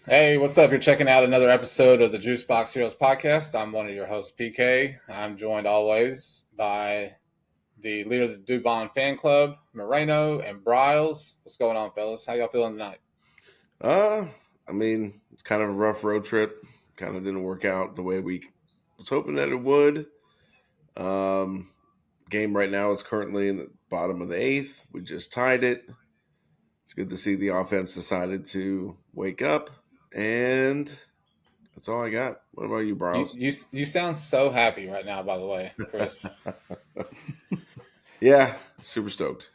Hey, what's up? You're checking out another episode of the Juice Box Heroes podcast. I'm one of your hosts, PK. I'm joined always by the leader of the Dubon fan club, Moreno and Bryles. What's going on, fellas? How y'all feeling tonight? Uh, it's kind of a rough road trip. Kind of didn't work out the way we was hoping that it would. Um, Game right now is currently in the bottom of the eighth. We just tied it. It's good to see the offense decided to wake up, and that's all I got. What about you, You Bryles? you you sound so happy right now, by the way, Chris. Yeah, super stoked.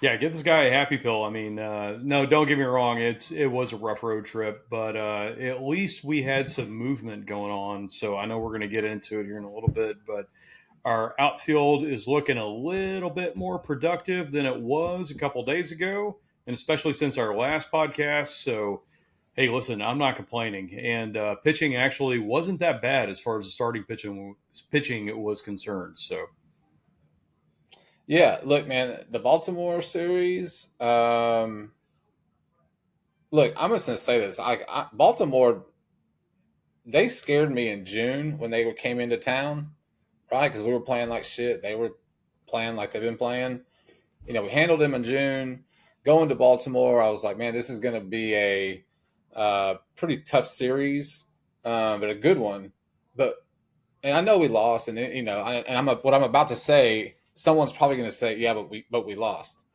Yeah, get this guy a happy pill. No, don't get me wrong. It was a rough road trip, but at least we had some movement going on. So I know we're going to get into it here in a little bit, but our outfield is looking a little bit more productive than it was a couple days ago, and especially since our last podcast. So, hey, listen, I'm not complaining, and pitching actually wasn't that bad as far as the starting pitching was concerned. So. Yeah, look, man, the Baltimore series. Look, I'm just gonna say this. Baltimore, they scared me in June when they came into town, right? Because we were playing like shit. They were playing like they've been playing. We handled them in June. Going to Baltimore, I was like, man, this is going to be a pretty tough series, but a good one. But and I know we lost, and what I'm about to say, someone's probably going to say, yeah, but we lost.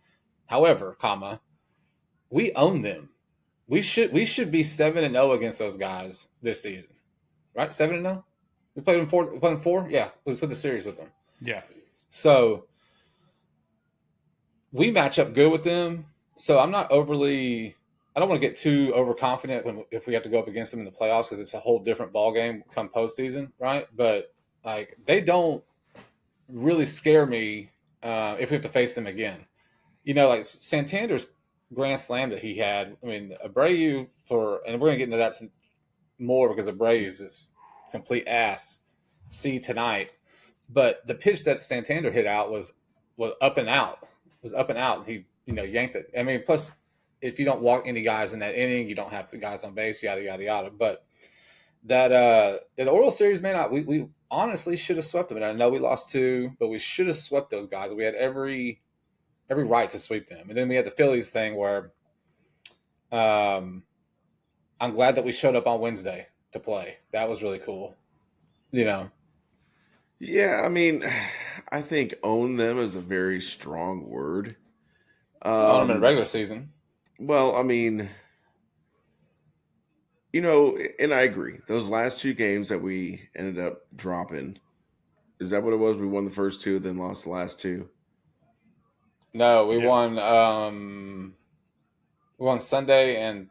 However, we own them. We should be 7-0 against those guys this season, right? 7-0. We played them four. We played them four. Yeah, we split the series with them. Yeah. So we match up good with them. So I'm not overly. I don't want to get too overconfident if we have to go up against them in the playoffs because it's a whole different ball game come postseason, right? But like they don't really scare me if we have to face them again. Like Santander's grand slam that he had. I mean, Abreu and we're gonna get into that more because Abreu's is complete ass. See tonight, but the pitch that Santander hit out was up and out. Was up and out. He yanked it. I mean, plus if you don't walk any guys in that inning, you don't have the guys on base. Yada yada yada. But that the Orioles series, man, we honestly should have swept them. And I know we lost two, but we should have swept those guys. We had every right to sweep them. And then we had the Phillies thing where um, I'm glad that we showed up on Wednesday to play. That was really cool. You know, Yeah, I think own them is a very strong word. on them in the Um, regular season. well, and I agree. Those last two games that we ended up dropping, is that what it was? We won the first two, then lost the last two. No, we Yeah. won. We won Sunday and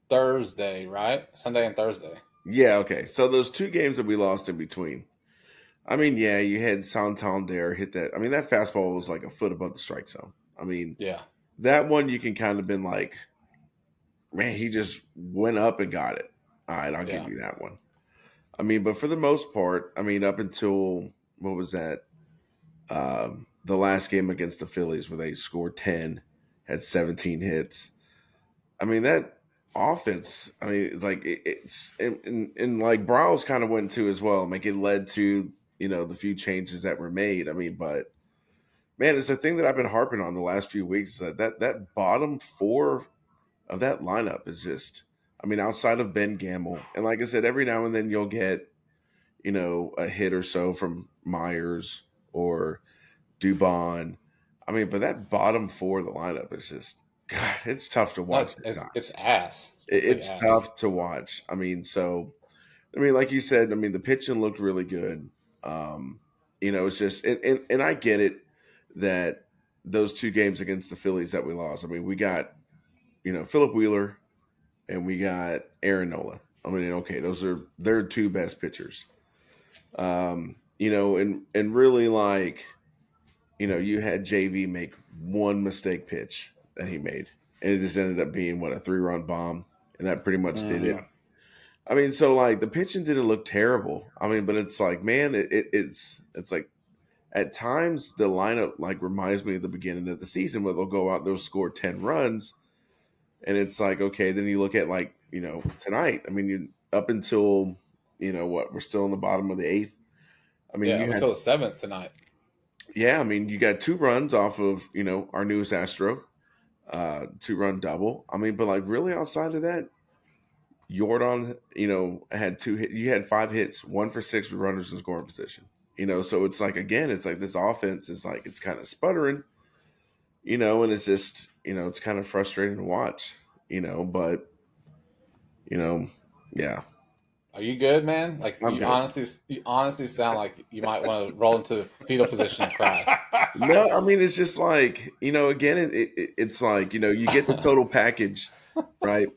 Thursday, right? Sunday and Thursday. Yeah, okay. So those two games that we lost in between. Yeah, you had Santander hit that. That fastball was like a foot above the strike zone. Yeah, That one you can kind of been like, man, he just went up and got it. All right, I'll give yeah, you that one. But for the most part, up until what was that? The last game against the Phillies where they scored 10, had 17 hits. That offense, it's like it's and like Browse kind of went to as well. Like it led to, the few changes that were made. But man, it's the thing that I've been harping on the last few weeks that bottom four of that lineup is just, outside of Ben Gamble. And like I said, every now and then you'll get, a hit or so from Myers or Dubon. But that bottom four of the lineup is just, God, it's tough to no, watch it's at it's, times. it's ass. It's complete It's ass. tough to watch. Like you said, the pitching looked really good. Um, it's just, and I get it that those two games against the Phillies that we lost. We got, Philip Wheeler and we got Aaron Nola. Okay, those are their two best pitchers. And really like, you had JV make one mistake pitch that he made, and it just ended up being what, a 3-run bomb, and that pretty much did it. Mm-hmm. Yeah. So like the pitching didn't look terrible. But it's like, man, it's like at times the lineup like reminds me of the beginning of the season where they'll go out, they'll score 10 runs, And it's like, okay, then you look at tonight. I mean, you up until we're still in the bottom of the eighth. I mean, Yeah, you up had until the 7th tonight. yeah. I mean, you got 2 runs off of our newest Astro, 2-run double. I mean, but like really outside of that, Jordan, had 2 hits. You had 5 hits, 1 for 6 with runners in scoring position. So it's like again, it's like this offense is like it's kind of sputtering, and it's just it's kind of frustrating to watch, but yeah. Are you good, man? Like I'm good. you honestly sound like you might want to roll into the fetal position and cry. No, I mean it's just like again, it's like you get the total package, right?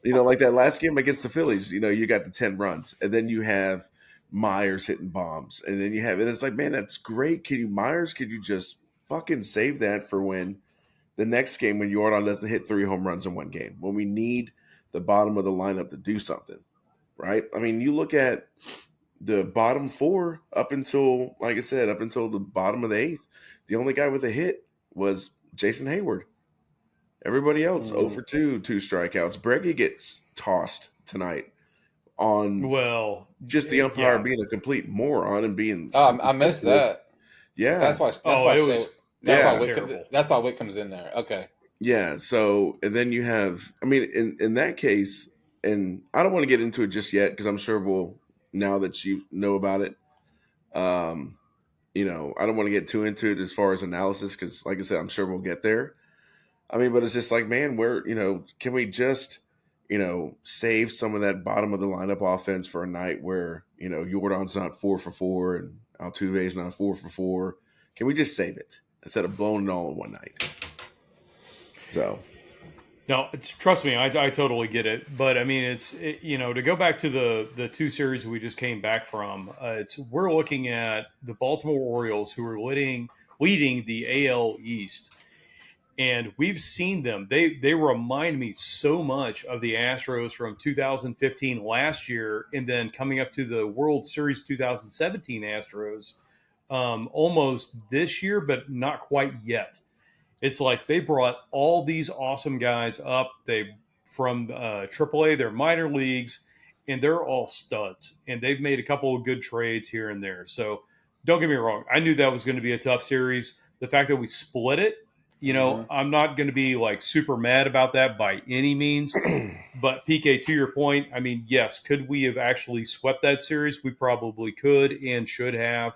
Like that last game against the Phillies, you got the 10 runs, and then you have Myers hitting bombs, and then and it's like, man, that's great. Could you just fucking save that for when the next game when Jordan doesn't hit 3 home runs in one game, when we need the bottom of the lineup to do something, right? I mean, you look at the bottom 4 up until, like I said, up until the bottom of the 8th, the only guy with a hit was Jason Heyward. Everybody else 0 for 2, 2 strikeouts. Breggy gets tossed tonight on just the umpire being a complete moron and being. I missed that. Yeah, that's why. That's why Wick comes in there. Okay. Yeah. So and then you have. I mean, in that case, and I don't want to get into it just yet because I'm sure we'll now that you know about it. I don't want to get too into it as far as analysis because, like I said, I'm sure we'll get there. I mean, but it's just like, man, where, can we just, save some of that bottom of the lineup offense for a night where, Jordan's not 4 for 4 and Altuve's not 4 for 4. Can we just save it instead of blowing it all in one night? So. No, trust me, I totally get it. But I mean, to go back to the 2 series we just came back from, we're looking at the Baltimore Orioles who are leading the AL East. And we've seen them. They remind me so much of the Astros from 2015 last year, and then coming up to the World Series 2017 Astros almost this year, but not quite yet. It's like they brought all these awesome guys up. From AAA, they're minor leagues, and they're all studs. And they've made a couple of good trades here and there. So don't get me wrong. I knew that was going to be a tough series. The fact that we split it, I'm not going to be like super mad about that by any means. But PK, to your point, I mean, yes, could we have actually swept that series? We probably could and should have.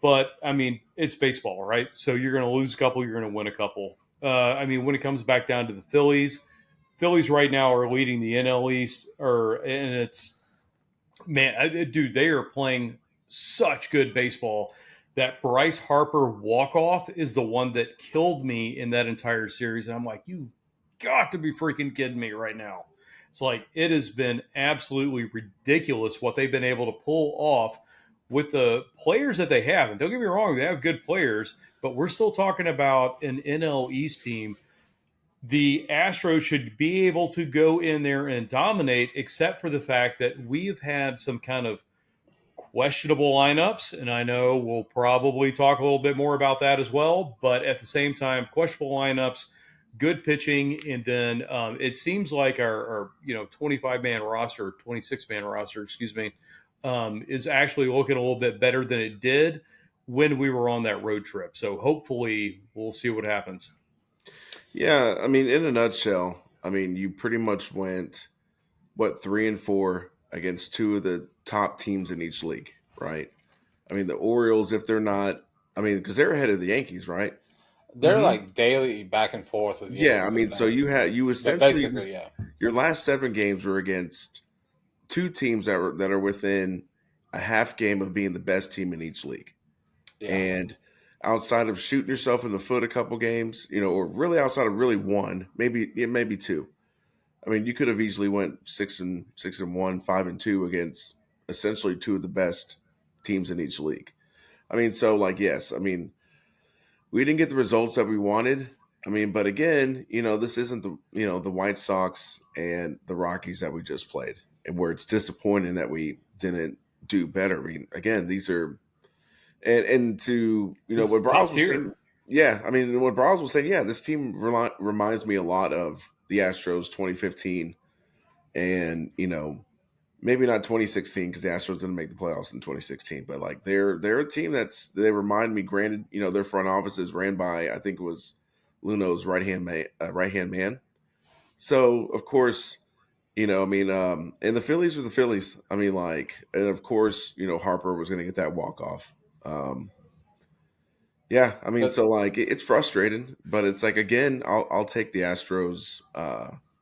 But I mean, it's baseball, right? So you're going to lose a couple, you're going to win a couple. I mean, when it comes back down to the Phillies right now are leading the NL East, and it's dude, they are playing such good baseball. That Bryce Harper walk-off is the one that killed me in that entire series. And I'm like, you've got to be freaking kidding me right now. It's like, it has been absolutely ridiculous what they've been able to pull off with the players that they have. And don't get me wrong, they have good players, but we're still talking about an NL East team. The Astros should be able to go in there and dominate, except for the fact that we've had some kind of questionable lineups, and I know we'll probably talk a little bit more about that as well, but at the same time, questionable lineups, good pitching, and then it seems like our 25-man roster, 26-man roster, is actually looking a little bit better than it did when we were on that road trip. So hopefully we'll see what happens. Yeah, I mean, in a nutshell, I mean, you pretty much went, 3-4 against 2 of the top teams in each league, right? I mean, the Orioles, if they're not, I mean, because they're ahead of the Yankees, right? They're like daily back and forth with Yankees. Yeah, I mean, so you essentially, basically, yeah. Your last 7 games were against 2 teams that are within a half game of being the best team in each league. Yeah. And outside of shooting yourself in the foot a couple games, or really outside of really 1, maybe 2. I mean, you could have easily went 6-1, 5-2 against essentially 2 of the best teams in each league. I mean, so yes, I mean, we didn't get the results that we wanted. I mean, but again, this isn't the White Sox and the Rockies that we just played, and where it's disappointing that we didn't do better. I mean, again, these are and to what Browse was saying. Yeah, I mean, what Browse was saying. Yeah, this team reminds me a lot of the Astros 2015 and, maybe not 2016 because the Astros didn't make the playoffs in 2016, but like they're a team they remind me. Granted, their front office is ran by I think it was Luno's right hand man. So of course, and the Phillies are the Phillies. I mean, and of course, Harper was going to get that walk off. Yeah, I mean, But so it's frustrating, but it's like again, I'll take the Astros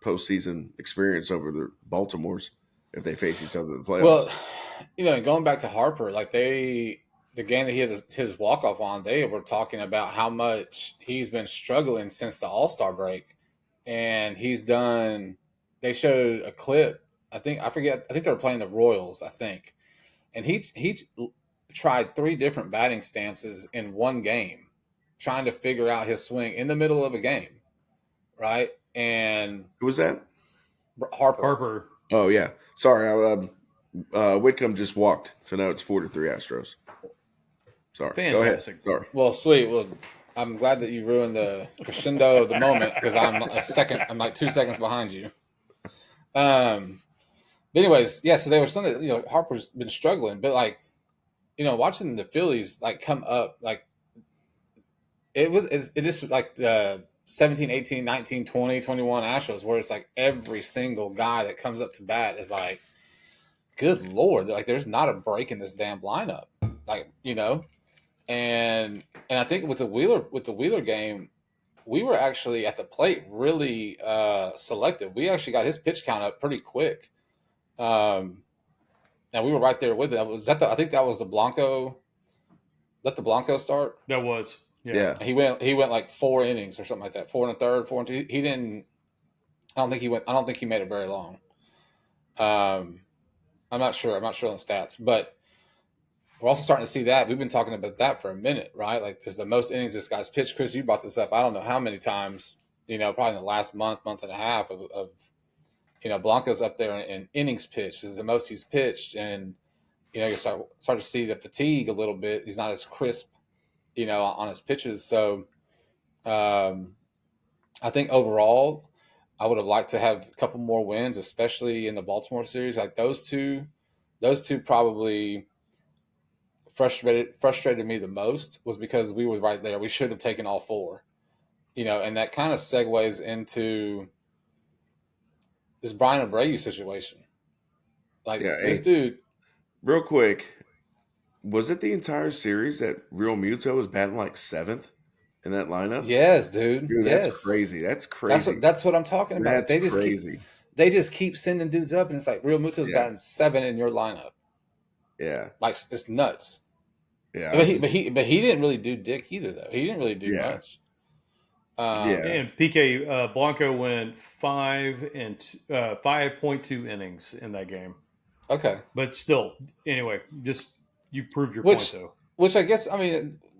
postseason experience over the Baltimore's if they face each other in the playoffs. well, going back to Harper, like the game that he had his walk off on, they were talking about how much he's been struggling since the All-Star break, and he's done. They showed a clip. I forget. I think they were playing the Royals. I think, and he tried 3 different batting stances in one game, trying to figure out his swing in the middle of a game, right? And Who was that? Harper. Oh yeah, sorry. Whitcomb just walked, so now it's 4-3 Astros. Sorry, Fantastic. Go ahead. Sorry. Well, sweet. Well, I'm glad that you ruined the crescendo of the moment because I'm like 2 seconds behind you. But anyways, yeah. So they were saying that Harper's been struggling, but watching the Phillies come up, it just like the 17, 18, 19, 20, 21 Astros where it's like every single guy that comes up to bat is like, good Lord, like there's not a break in this damn lineup, and I think with the Wheeler game, we were actually at the plate really selective. We actually got his pitch count up pretty quick, and we were right there with it. I think that was the Blanco. Let the Blanco start. That was Yeah. He went like 4 innings or something like that. 4 1/3, 4 2. He didn't. I don't think he made it very long. I'm not sure. I'm not sure on the stats, but we're also starting to see that. We've been talking about that for a minute, right? Like, this is the most innings this guy's pitched. Chris, you brought this up. I don't know how many times. Probably in the last month and a half of Blanco's up there in innings pitched. This is the most he's pitched, and you start to see the fatigue a little bit. He's not as crisp, on his pitches. So, I think overall, I would have liked to have a couple more wins, especially in the Baltimore series. Like those two probably frustrated me the most was because we were right there. We should have taken all 4, and that kind of segues into this Bryan Abreu situation. This dude. Real quick, was it the entire series that Real Muto was batting like 7th in that lineup? Yes, dude. Dude, yes. That's crazy. That's crazy. That's what I'm talking about. That's crazy. They just keep sending dudes up, and it's like Real Muto's batting 7 in your lineup. Yeah, like it's nuts. Yeah, but he didn't really do dick either, though. He didn't really do much. And PK Blanco went 5.2 innings in that game. Okay, but still, anyway, just you proved your point though. Which I guess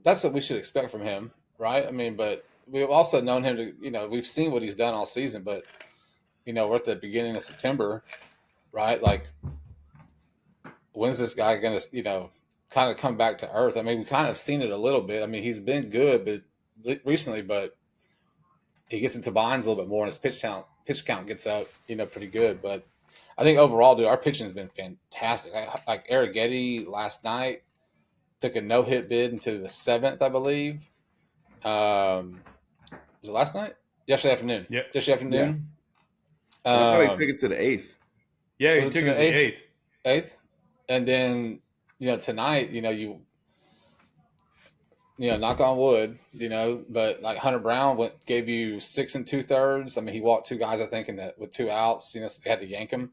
that's what we should expect from him, right? But we've also known him to we've seen what he's done all season, but we're at the beginning of September, right? Like, when's this guy going to kind of come back to earth? We kind of seen it a little bit. He's been good, but recently, but he gets into binds a little bit more, and his pitch count gets up, pretty good. But I think overall, dude, our pitching has been fantastic. Like Arrighetti last night took a no-hit bid into the 7th, I believe. Was it last night? Yesterday afternoon. Yep. Yesterday afternoon. Yeah. I thought he took it to the 8th. Yeah, he took it to the 8th. And then, tonight, knock on wood, but like Hunter Brown gave you 6 2/3. He walked 2 guys, I think, with 2 outs, so they had to yank him.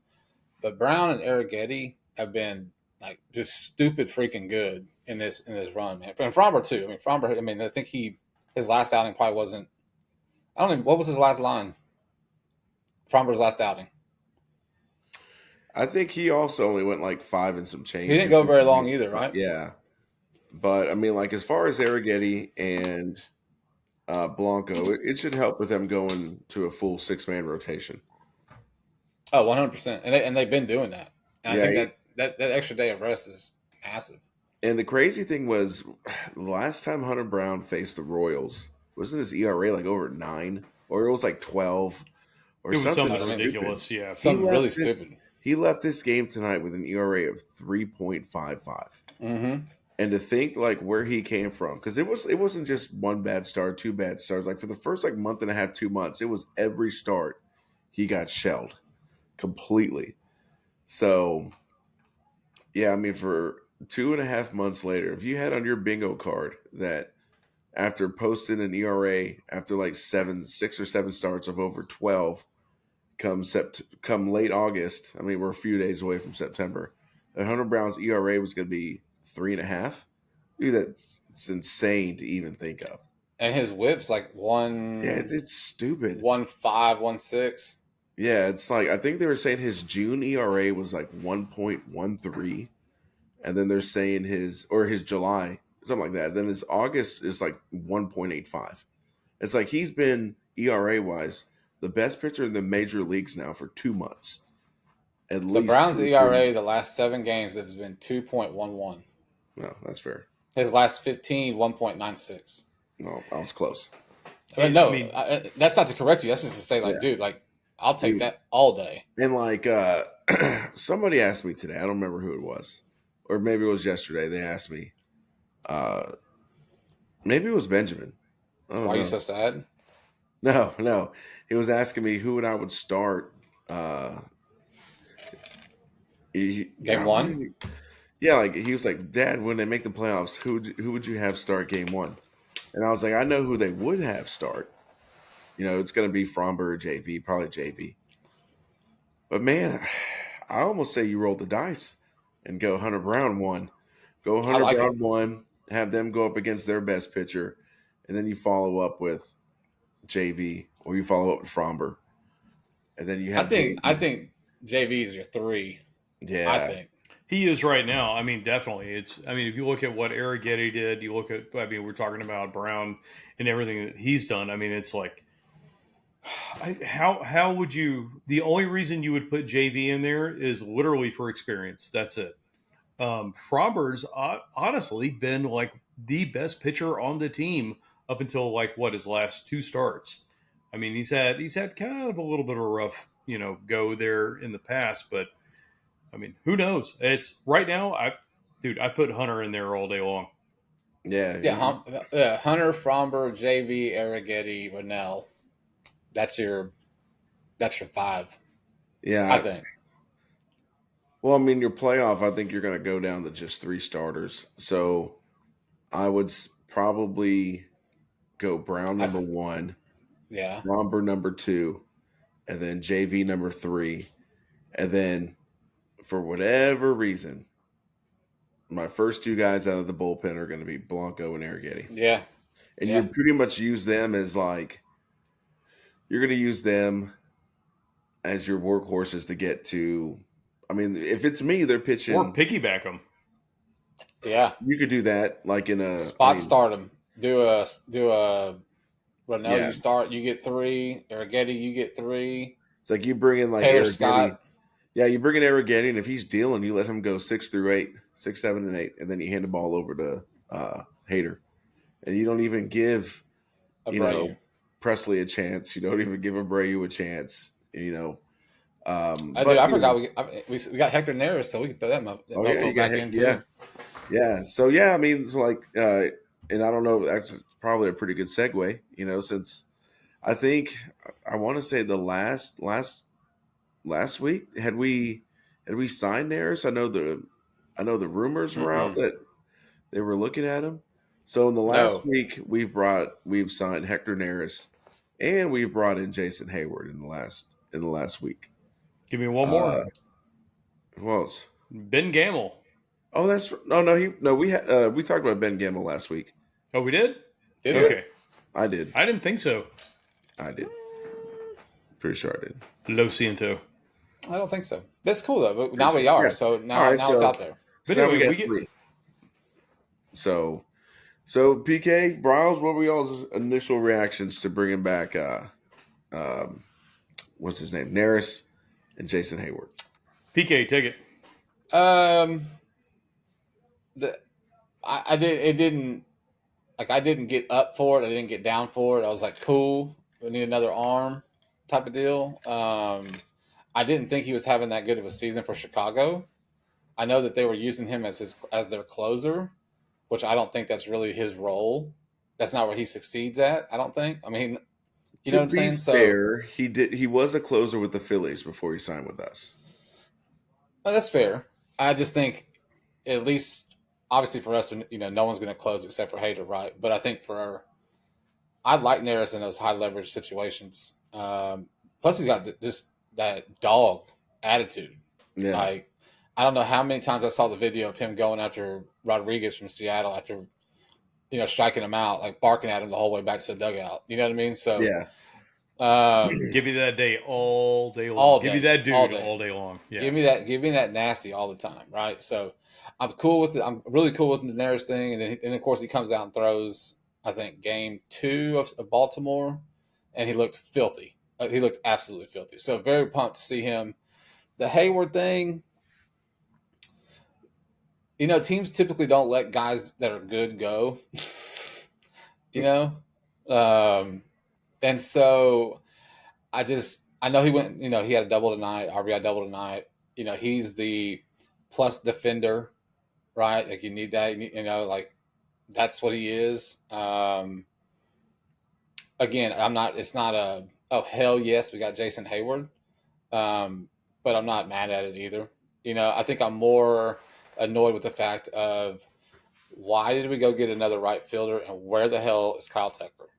But Brown and Arrighetti have been like just stupid freaking good in this run, man. And Fromber too. Fromber, I think his last outing probably wasn't. I don't even. What was his last line? Fromber's last outing. I think he also only went like 5 and some change. He didn't go very long either, right? Yeah. But, as far as Arrighetti and Blanco, it should help with them going to a full 6-man rotation. Oh, 100%. And they've been doing that. And I think that extra day of rest is massive. And the crazy thing was, the last time Hunter Brown faced the Royals, wasn't his ERA like over 9? Or it was like 12? or It was something stupid. ridiculous. Yeah. Something really stupid. He left this game tonight with an ERA of 3.55. Mm-hmm. And to think like where he came from, because it wasn't just one bad start, two bad starts. Like for the first like month and a half, 2 months, it was every start he got shelled completely. So yeah, I mean, for 2.5 months later, if you had on your bingo card that after posting an ERA after like 6 or 7 starts of over 12, come late August, I mean, we're a few days away from September, that Hunter Brown's ERA was going to be 3.5. Dude, it's insane to even think of. And his whip's like Yeah, it's stupid. 1.5, 1.6. Yeah, it's like I think they were saying his June ERA was like 1.13, and then they're saying his July, something like that. Then his August is like 1.85. It's like he's been ERA wise the best pitcher in the major leagues now for 2 months. At So least Brown's 2 or 3 ERA the last 7 games has been 2.11. No, that's fair. His last 15, 1.96. No, I was close. I mean, that's not to correct you. That's just to say, like, Yeah. dude, like, I'll take Dude. that all day. And like somebody asked me today, I don't remember who it was, or maybe it was yesterday. They asked me, maybe it was Benjamin. I don't Why know. are you so sad? No. He was asking me who I would start. Game one? Yeah, like he was like, Dad, when they make the playoffs, who would you have start game one? And I was like, I know who they would have start. You know, it's going to be Fromber or JV, probably JV. But man, I almost say you roll the dice and go Hunter Brown 1. Go Hunter Brown 1, have them go up against their best pitcher, and then you follow up with JV or you follow up with Fromber. And then you have I think JV is your 3. Yeah. I think. He is right now. I mean, definitely. If you look at what Arrighetti did, you look at, we're talking about Brown and everything that he's done. I mean, it's like, how would you, the only reason you would put JV in there is literally for experience. That's it. Fromber's honestly been like the best pitcher on the team up until like his last 2 starts. I mean, he's had kind of a little bit of a rough, go there in the past, but I mean, who knows? It's right now. I put Hunter in there all day long. Yeah. Hunter, Fromber, JV, Arrighetti, Rennell. That's your 5. Yeah. I think. Well, I mean, your playoff, I think you're going to go down to just 3 starters. So I would probably go Brown number 1. Yeah. Fromber number 2. And then JV number 3. And then for whatever reason, my first 2 guys out of the bullpen are going to be Blanco and Arrighetti. Yeah. And you pretty much use them as like, you're going to use them as your workhorses to get to. I mean, if it's me, they're pitching. Or piggyback them. Yeah. You could do that like in a. Start them. Do a Rennell, you start, you get 3. Arrighetti, you get 3. It's like you bring in like Taylor Arrighetti. Scott. Yeah, you bring in Arrighetti, and if he's dealing, you let him go 6 through 8, 6, 7, and 8, and then you hand the ball over to Hader, and you don't even give Presley a chance. You don't even give Abreu a chance. I forgot we got Hector Neris, so we can throw that motherfucker back in too. Yeah. So I mean, it's like, and I don't know. That's probably a pretty good segue. Since I think I want to say the last week had we signed Neris. I know the rumors were out that they were looking at him. So in the last week, we've signed Hector Neris, and we've brought in Jason Heyward in the last week. Give me one more. Who else? Ben Gamble. Oh, we talked about Ben Gamble last week. Oh, we did? Okay. I did. I didn't think so. I did. Pretty sure I did. Lo siento. I don't think so. That's cool though. But now we are. Yeah. So now it's out there. But anyway, we get 3. So PK, Bryles, what were y'all's initial reactions to bringing back what's his name, Neris and Jason Heyward? PK, take it. I didn't get up for it. I didn't get down for it. I was like, cool. We need another arm type of deal. I didn't think he was having that good of a season for Chicago. I know that they were using him as their closer, which I don't think that's really his role. That's not where he succeeds at. I don't think. I mean, you know To what I'm be saying? So fair, he was a closer with the Phillies before he signed with us. that's fair. I just think, at least, obviously for us, no one's going to close except for Hader, right? But I think I like Neris in those high leverage situations. Plus, he's got just that dog attitude. Yeah. Like, I don't know how many times I saw the video of him going after Rodriguez from Seattle after, striking him out, like barking at him the whole way back to the dugout. You know what I mean? So, Yeah. Give me that day all day long. All Give day, me that dude all day. all day long. Yeah. Give me that nasty all the time, right? So I'm cool with it. I'm really cool with the Daenerys thing, and of course he comes out and throws. I think game 2 of Baltimore, and he looked filthy. He looked absolutely filthy. So very pumped to see him. The Heyward thing, teams typically don't let guys that are good go. you know, and so I know he went. He had a double tonight, RBI double tonight. He's the plus defender, right? Like you need that. Like that's what he is. Again, I'm not. It's not a hell yes, we got Jason Heyward, but I'm not mad at it either. I think I'm more annoyed with the fact of why did we go get another right fielder and where the hell is Kyle Tucker?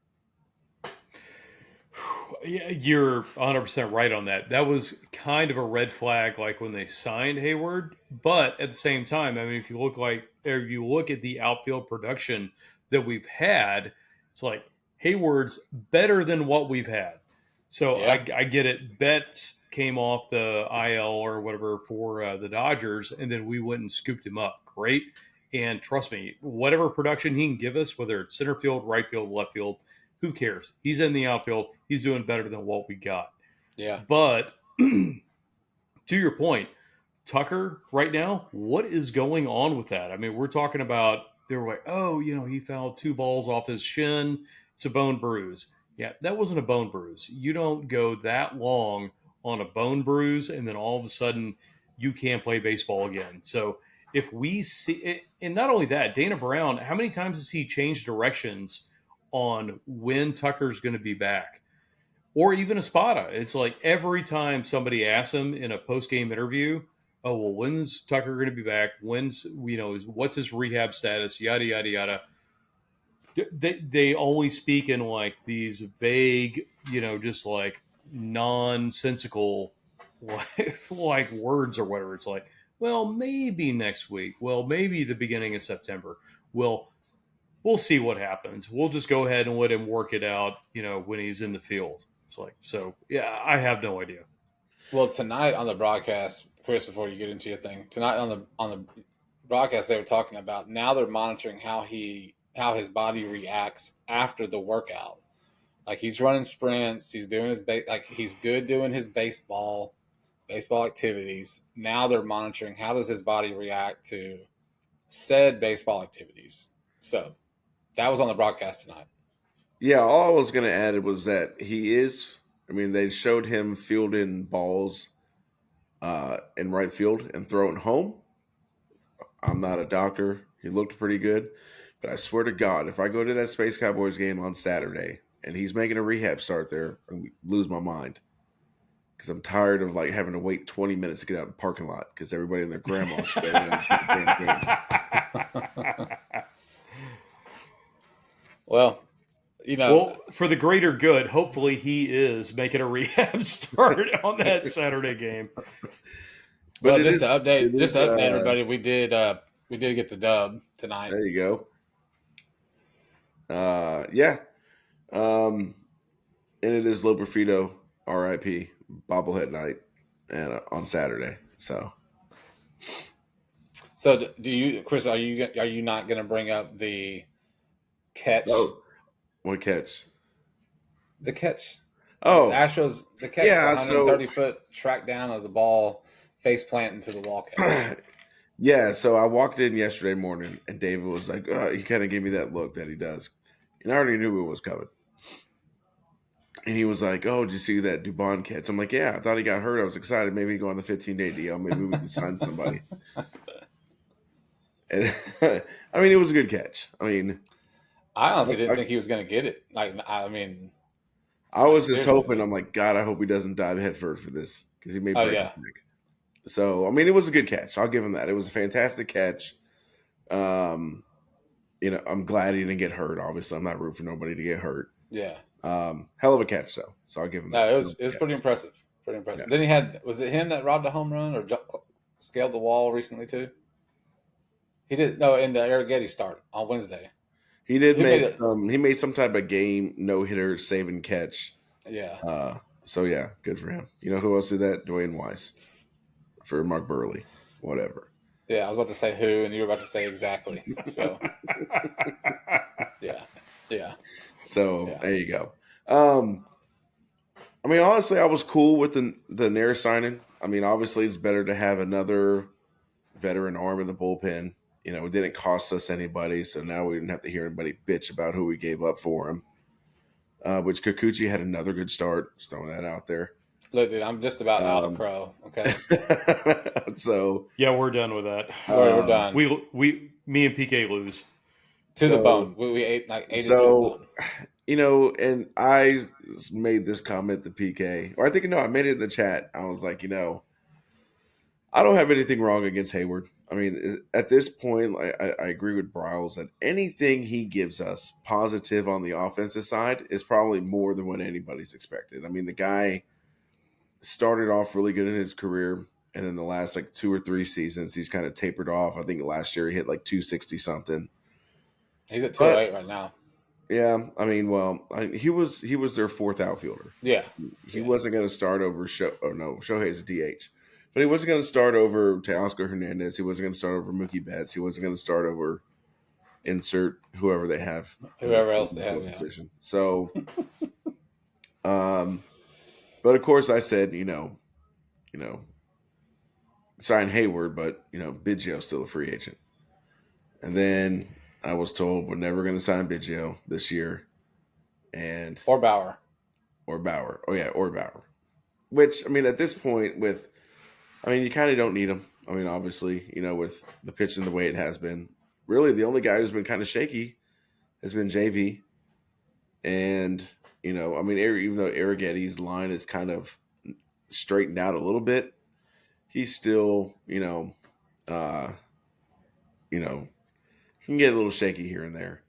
Yeah, you're 100% right on that. That was kind of a red flag, like when they signed Hayward. But at the same time, I mean, if you look at the outfield production that we've had, it's like Hayward's better than what we've had. So Yeah. I get it. Betts came off the IL or whatever for the Dodgers, and then we went and scooped him up. Great. And trust me, whatever production he can give us, whether it's center field, right field, left field, who cares? He's in the outfield. He's doing better than what we got. Yeah. But to your point, Tucker right now, what is going on with that? I mean, we're talking about, they were like, oh, he fouled 2 balls off his shin. It's a bone bruise. Yeah, that wasn't a bone bruise. You don't go that long on a bone bruise and then all of a sudden you can't play baseball again. So if we see it, and not only that, Dana Brown, how many times has he changed directions on when Tucker's going to be back? Or even Espada. It's like every time somebody asks him in a post-game interview, oh, well, when's Tucker going to be back? What's his rehab status? Yada, yada, yada. They always speak in like these vague, just like nonsensical like words or whatever. It's like, well, maybe next week. Well, maybe the beginning of September. Well, we'll see what happens. We'll just go ahead and let him work it out, when he's in the field. It's like, so yeah, I have no idea. Well, tonight on the broadcast, Chris, before you get into your thing, tonight on the broadcast, they were talking about now they're monitoring how his body reacts after the workout. Like he's running sprints, he's doing he's good doing his baseball activities. Now they're monitoring how does his body react to said baseball activities. So that was on the broadcast tonight. Yeah, all I was going to add was that they showed him fielding balls in right field and throwing home. I'm not a doctor. He looked pretty good. But I swear to God, if I go to that Space Cowboys game on Saturday and he's making a rehab start there, I'm going to lose my mind. Because I'm tired of having to wait 20 minutes to get out of the parking lot because everybody and their grandma is going to the damn game. Well, for the greater good, hopefully he is making a rehab start on that Saturday game. Well, just to update everybody, we did get the dub tonight. There you go. Yeah. And it is Loperfido, RIP, bobblehead night, and on Saturday. So do you, Chris? Are you not going to bring up the catch? Oh, what catch? The catch. Oh, the Astros. The catch. Yeah, the 130-foot track down of the ball, face plant into the wall catch. Yeah. So I walked in yesterday morning, and David was like, he kind of gave me that look that he does, and I already knew it was coming. And he was like, "Oh, did you see that Dubon catch?" I'm like, "Yeah, I thought he got hurt. I was excited. Maybe he go on the 15-day deal. Maybe we can sign somebody." And I mean, it was a good catch. I mean, I honestly didn't I, think he was going to get it. Like, I mean, I like was just hoping. seriously. I'm like, God, I hope he doesn't dive headfirst for this because he may Oh break his yeah, neck. So, I mean, it was a good catch. I'll give him that. It was a fantastic catch. I'm glad he didn't get hurt. Obviously, I'm not rooting for nobody to get hurt. yeah. Hell of a catch, though. So I'll give him No, that. it was pretty impressive. Pretty Yeah. impressive. Then he had, was it him that robbed a home run or scaled the wall recently too? He did no in the Arrighetti start on Wednesday. He did Who made make it? he made some type of game no hitter save and catch. Yeah. So yeah, good for him. You know who else did that? Dwayne Weiss for Mark Burley. Whatever. Yeah, I was about to say who, and you were about to say exactly. So, yeah, yeah, So yeah. there you go. I mean, honestly, I was cool with the Neris signing. I mean, obviously, it's better to have another veteran arm in the bullpen. It didn't cost us anybody, so now we didn't have to hear anybody bitch about who we gave up for him. Which Kikuchi had another good start. Just throwing that out there. Look, dude, I'm just about out of Um, Crow. Okay, so Yeah, we're done with that. we're done Me and PK lose. to the so bone. We ate it to the so bone. and I made this comment to PK, or I think I made it in the chat. I was like, I don't have anything wrong against Heyward. I mean, at this point, I agree with Bryles that anything he gives us positive on the offensive side is probably more than what anybody's expected. I mean, the guy started off really good in his career, and then the last like 2 or 3 seasons, he's kind of tapered off. I think last year he hit like 260 something. He's at But 208 right now. yeah, I mean, he was their fourth outfielder. Yeah, He yeah. wasn't going to start over Shohei's a DH. But he wasn't going to start over Teoscar Hernandez. He wasn't going to start over Mookie Betts. He wasn't going to start over insert whoever they have in Whoever that else they have, yeah. position. So, but of course I said, sign Heyward, but Biggio's still a free agent. And then I was told we're never going to sign Biggio this year, Or Bauer. or Bauer. Oh yeah, or Bauer. Which I mean, at this point, you kind of don't need him. I mean, obviously, with the pitching the way it has been, really the only guy who's been kind of shaky has been JV. And, I mean, even though Arrighetti's line is kind of straightened out a little bit, he's still, can get a little shaky here and there.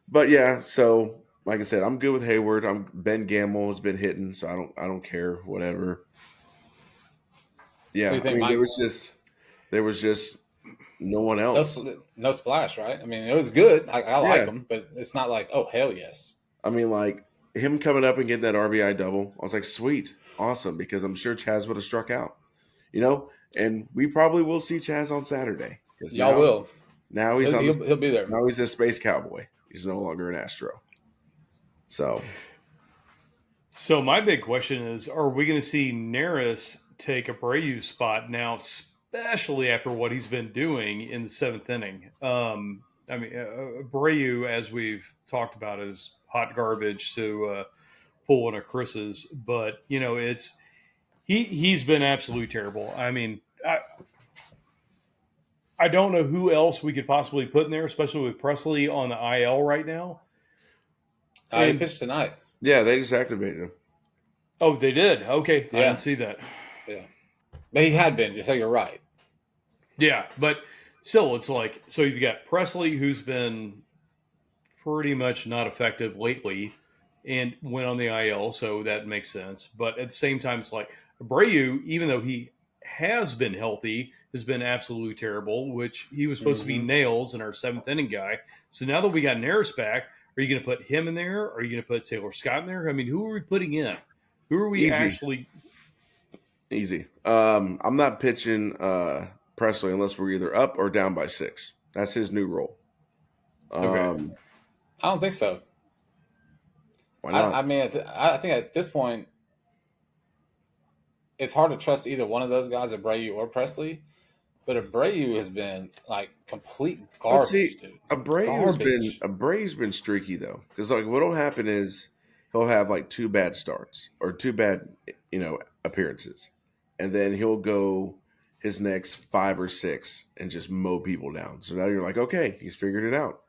But yeah, so like I said, I'm good with Heyward. Ben Gamble has been hitting, so I don't care, whatever. What do Yeah, you I think, mean, Mike? there was just no one else. No splash, right? I mean, it was good. I like Yeah, him, but it's not like, oh, hell yes. I mean, like him coming up and getting that RBI double, I was like, sweet, awesome, because I'm sure Chaz would have struck out, and we probably will see Chaz on Saturday because Y'all will. now he's He'll be there. now he's a space cowboy. He's no longer an Astro. So my big question is: are we going to see Neris take Abreu's spot now, especially after what he's been doing in the 7th inning? Abreu, as we've talked about, is hot garbage to pull one of Chris's, but he's been absolutely terrible. I mean, I don't know who else we could possibly put in there, especially with Presley on the IL right now. He pitched tonight. Yeah, they just activated him. Oh, they did? Okay. Yeah. I didn't see that. Yeah. But he had been, so you're right. Yeah, but still, it's like, so you've got Presley, who's been pretty much not effective lately and went on the IL, so that makes sense. But at the same time, it's like Abreu, even though he has been healthy, has been absolutely terrible, which he was supposed to be nails in our 7th inning guy. So now that we got Neris back, are you going to put him in there? Are you going to put Taylor Scott in there? I mean, who are we putting in? Who are we actually? Easy. I'm not pitching Presley unless we're either up or down by 6. That's his new role. Okay. I don't think so. Why not? I mean, I think at this point, it's hard to trust either one of those guys, Abreu or Presley. But Abreu has been like complete garbage, dude. Abreu's been streaky though, because like what'll happen is he'll have like 2 bad starts or 2 bad, appearances. And then he'll go his next 5 or 6 and just mow people down. So now you're like, okay, he's figured it out.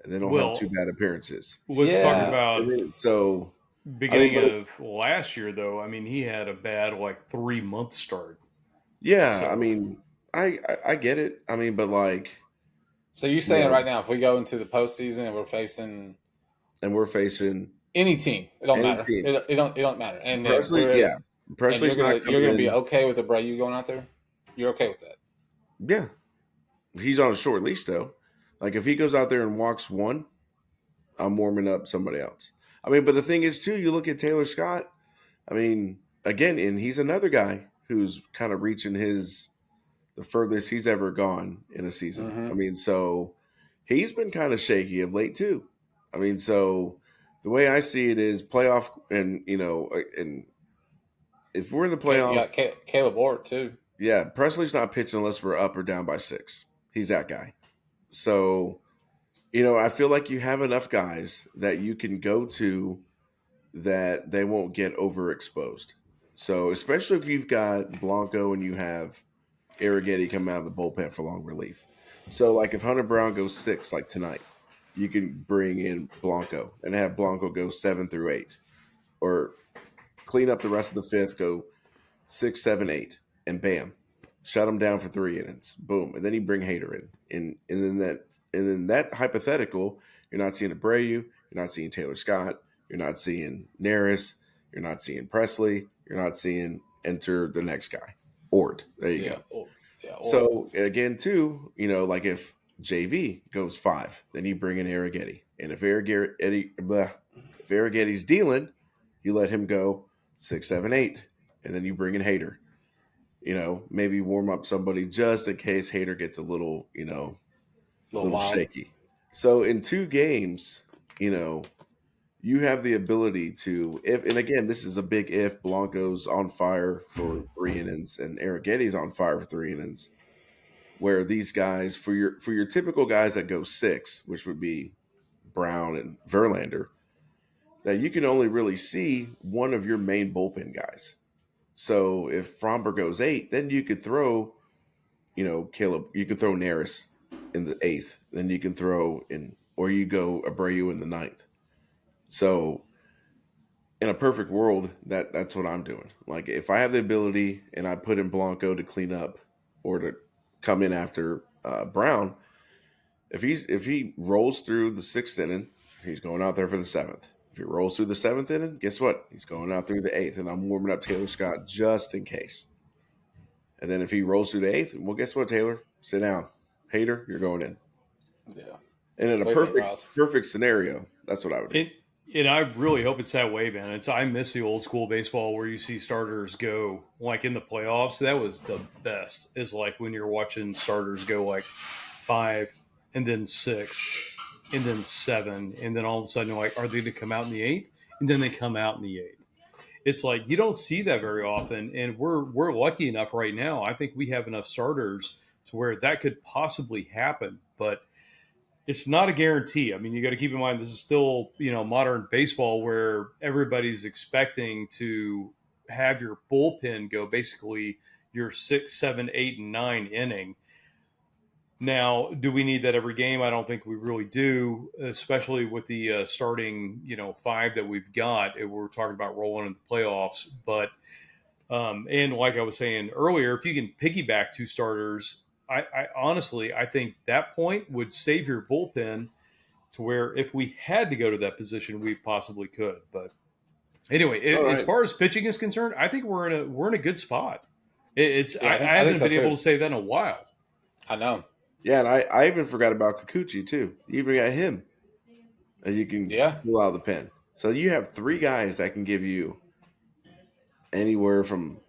And then he'll have 2 Well, bad appearances. let's talk Yeah. about So, beginning but of last year, though. I mean, he had a bad 3-month start. yeah, So, I get it. But like, So you're saying right now, if we go into the postseason and we're facing and we're facing any team, it don't any matter. team. It don't matter. And then Presley, Presley's not you're coming gonna be in. okay with Abreu going out there. You're okay with that? Yeah, he's on a short leash though. Like if he goes out there and walks 1, I'm warming up somebody else. But the thing is too, you look at Taylor Scott. Again, and he's another guy who's kind of reaching the furthest he's ever gone in a season. Mm-hmm. So he's been kind of shaky of late too. So the way I see it is playoff, and and if we're in the You playoffs, got Caleb Ward too. yeah, Presley's not pitching unless we're up or down by 6. He's that guy. So I feel like you have enough guys that you can go to that they won't get overexposed. So especially if you've got Blanco and you have Arrighetti coming out of the bullpen for long relief. So like if Hunter Brown goes 6 like tonight, you can bring in Blanco and have Blanco go 7 through 8, or clean up the rest of the 5th, go 6, 7, 8, and bam, shut him down for 3 innings. Boom, and then you bring Hader in, and then that hypothetical, you're not seeing Abreu, you're not seeing Taylor Scott, you're not seeing Neris, you're not seeing Presley, you're not seeing enter the next guy, Ord. There you go. Ord. So again, too, like if JV goes 5, then you bring in Arrighetti, and if Arrighetti's dealing, you let him go 6, 7, 8, and then you bring in Hader. Maybe warm up somebody just in case Hader gets a little, little shaky. So in 2 games, you have the ability to, and again, this is a big if, Blanco's on fire for 3 innings and Arrighetti's on fire for 3 innings, where these guys, for your typical guys that go 6, which would be Brown and Verlander, that you can only really see one of your main bullpen guys. So if Fromber goes 8, then you could throw, Caleb, you could throw Neris in the 8th, then you can throw in, or you go Abreu in the 9th. So in a perfect world, that's what I'm doing. Like if I have the ability and I put in Blanco to clean up or to come in after Brown, if he rolls through the 6th inning, he's going out there for the 7th. If he rolls through the 7th inning, guess what? He's going out through the 8th, and I'm warming up Taylor Scott just in case. And then if he rolls through the 8th, well, guess what, Taylor? Sit down. Hater, you're going in. Yeah. And in a perfect scenario, that's what I would do. And I really hope it's that way, man. I miss the old school baseball where you see starters go like in the playoffs. That was the best. Is like when you're watching starters go like 5 and then 6 and then 7, and then all of a sudden you're like, are they to come out in the 8th? And then they come out in the 8th. It's like you don't see that very often, and we're lucky enough right now. I think we have enough starters to where that could possibly happen, but it's not a guarantee. I mean, you got to keep in mind this is still, modern baseball where everybody's expecting to have your bullpen go basically your 6, 7, 8, and 9 inning. Now, do we need that every game? I don't think we really do, especially with the starting, 5 that we've got. We're talking about rolling in the playoffs, but and like I was saying earlier, if you can piggyback 2 starters, I honestly, I think that point would save your bullpen to where if we had to go to that position, we possibly could. But anyway, as far as pitching is concerned, I think we're in a good spot. I haven't been able to say that in a while. I know. Yeah, and I even forgot about Kikuchi too. You even got him, and you can pull out the pen. So you have 3 guys that can give you anywhere from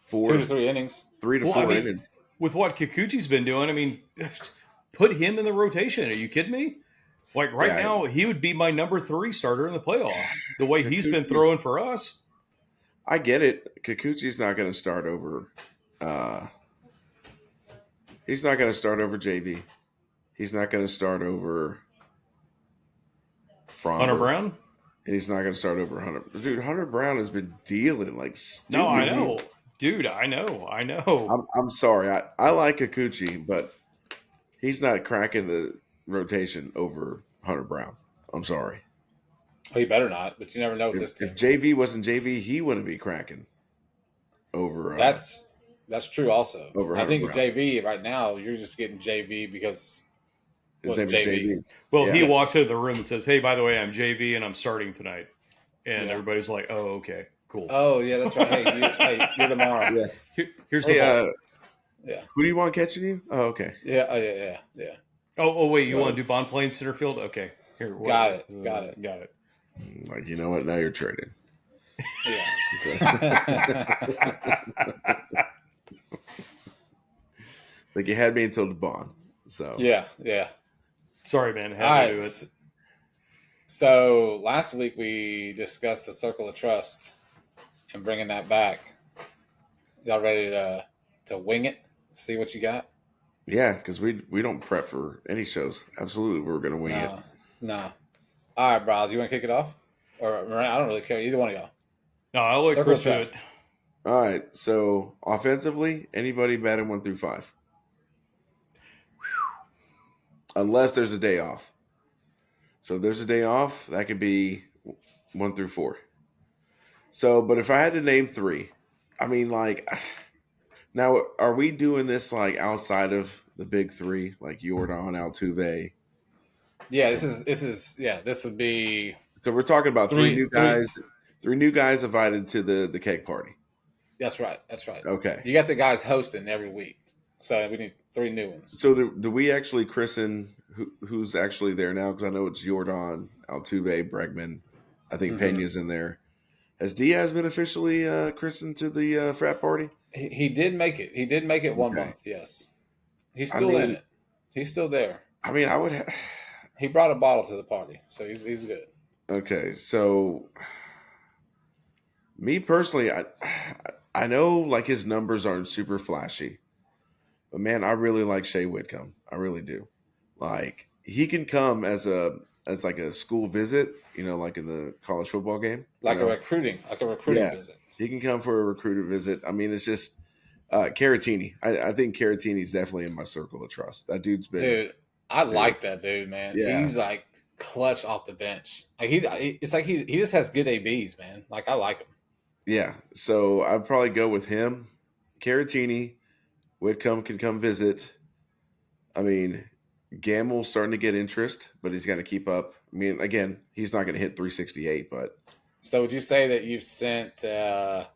2 to 3 innings, 3 to 4 innings. With what Kikuchi's been doing, put him in the rotation. Are you kidding me? Like now, he would be my number 3 starter in the playoffs. The way he's been throwing for us. I get it. Kikuchi's not going to start over. He's not going to start over JV. He's not going to start over Fromber. Hunter Brown? And he's not going to start over Hunter. Dude, Hunter Brown has been dealing like stupid. No, I know. Dude, I know. I'm sorry. I like Kikuchi, but he's not cracking the rotation over Hunter Brown. I'm sorry. Oh, he better not, but you never know with this team. If JV wasn't JV, he wouldn't be cracking over. That's true also. Over I think Hunter with JV right now, you're just getting JV because his name is JV. Well, Yeah. he walks into the room and says, "Hey, by the way, I'm JV and I'm starting tonight." And Yeah. everybody's like, "Oh, okay, cool." Oh, yeah, that's right. Hey, you're tomorrow. Yeah. Here's the ball. Yeah. Who do you want catching you? Oh, okay. Yeah. Oh, yeah. Oh, wait, you want to do Bond playing center field? Okay, here. Got it. Like, you know what? Now you're trading. Yeah. Like, you had me until the bond. So Yeah. Sorry, man. All Had to do right. it. So last week we discussed the circle of trust and bringing that back. Y'all ready to wing it? See what you got? yeah, because we don't prep for any shows. Absolutely, we're gonna wing it. No. All right, Bros, you want to kick it off? Or Miranda, I don't really care. Either one of y'all. No, I'll let Circle Chris of do trust. it. All right. So offensively, anybody batting 1 through 5, unless there's a day off. So if there's a day off, that could be 1 through 4. So, but if I had to name 3, I mean, like, now are we doing this like outside of the big 3, like Jordan, Altuve? Yeah, this would be. So we're talking about three new three- guys. 3 new guys invited to the keg party. That's right. Okay. You got the guys hosting every week, so we need 3 new ones. So do we actually christen who's actually there now? Because I know it's Jordan, Altuve, Bregman. I think Pena's in there. Has Diaz been officially christened to the frat party? He did make it. He did make it 1 month. Yes, he's still in it. He's still there. I mean, I would. He brought a bottle to the party, so he's good. Okay, so me personally, I know like his numbers aren't super flashy, but man, I really like Shea Whitcomb. I really do. Like, he can come as like a school visit, like in the college football game, Like a recruiting visit. He can come for a recruiter visit. I mean, it's just Caratini. I think Caratini's definitely in my circle of trust. That dude's been. Dude, I like that dude, man. Yeah. He's like clutch off the bench. Like it's like he just has good ABs, man. Like, I like him. Yeah, so I'd probably go with him. Caratini, Whitcomb can come visit. I mean, Gamble's starting to get interest, but he's got to keep up. I mean, again, he's not going to hit 368, but. So would you say that you've sent, you've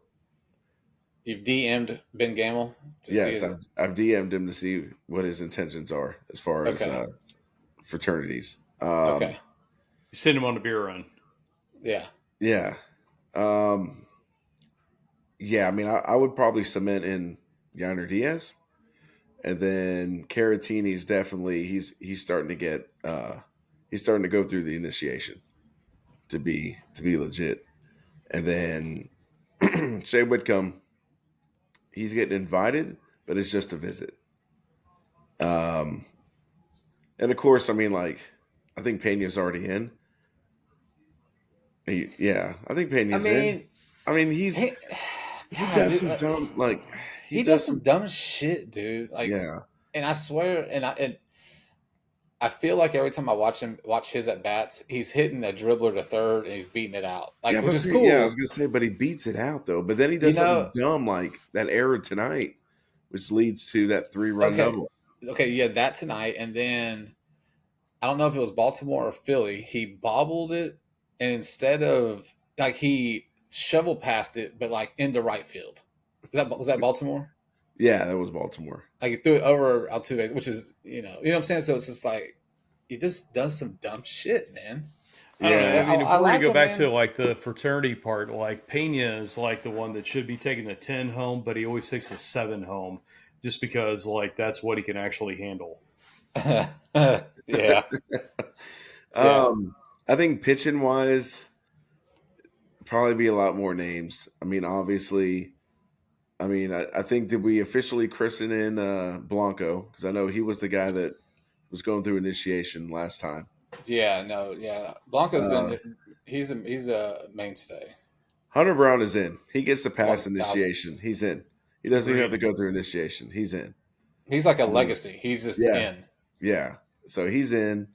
DM'd Ben Gamble? Yes, I've DM'd him to see what his intentions are as far as fraternities. You send him on a beer run. Yeah. Yeah. Yeah, I mean, I would probably cement in Yainer Diaz. And then Caratini's definitely he's starting to get he's starting to go through the initiation to be legit. And then Shea Whitcomb, he's getting invited, but it's just a visit. And of course, I mean, like, I think Pena's already in. Yeah, I think Pena's in. I mean, he does some dumb he does some dumb shit, dude. Like, yeah. And I swear, and I feel like every time I watch his at bats, he's hitting a dribbler to third and he's beating it out. Like, which is cool. Yeah, I was gonna say, but he beats it out though. But then he does something dumb like that error tonight, which leads to that 3-run double. Okay, yeah, that tonight, and then I don't know if it was Baltimore or Philly. He bobbled it, and instead of like he shovel past it, but like into right field. Was that Baltimore? Yeah, that was Baltimore. Like, he threw it over Altuve, which is you know what I'm saying. So it's just like he just does some dumb shit, man. I don't know. I mean, if we're going to go back to like the fraternity part, like Pena is like the one that should be taking the 10 home, but he always takes the 7 home just because like that's what he can actually handle. Yeah. I think pitching wise, probably be a lot more names. I mean, obviously, I think that we officially christened in Blanco because I know he was the guy that was going through initiation last time. Yeah, no, yeah. Blanco's He's a mainstay. Hunter Brown is in. He gets the pass 1,000. initiation. He's in. He doesn't even have to Agreed. go through initiation. He's in. He's like a legacy. He's just Yeah. in. Yeah. So he's in.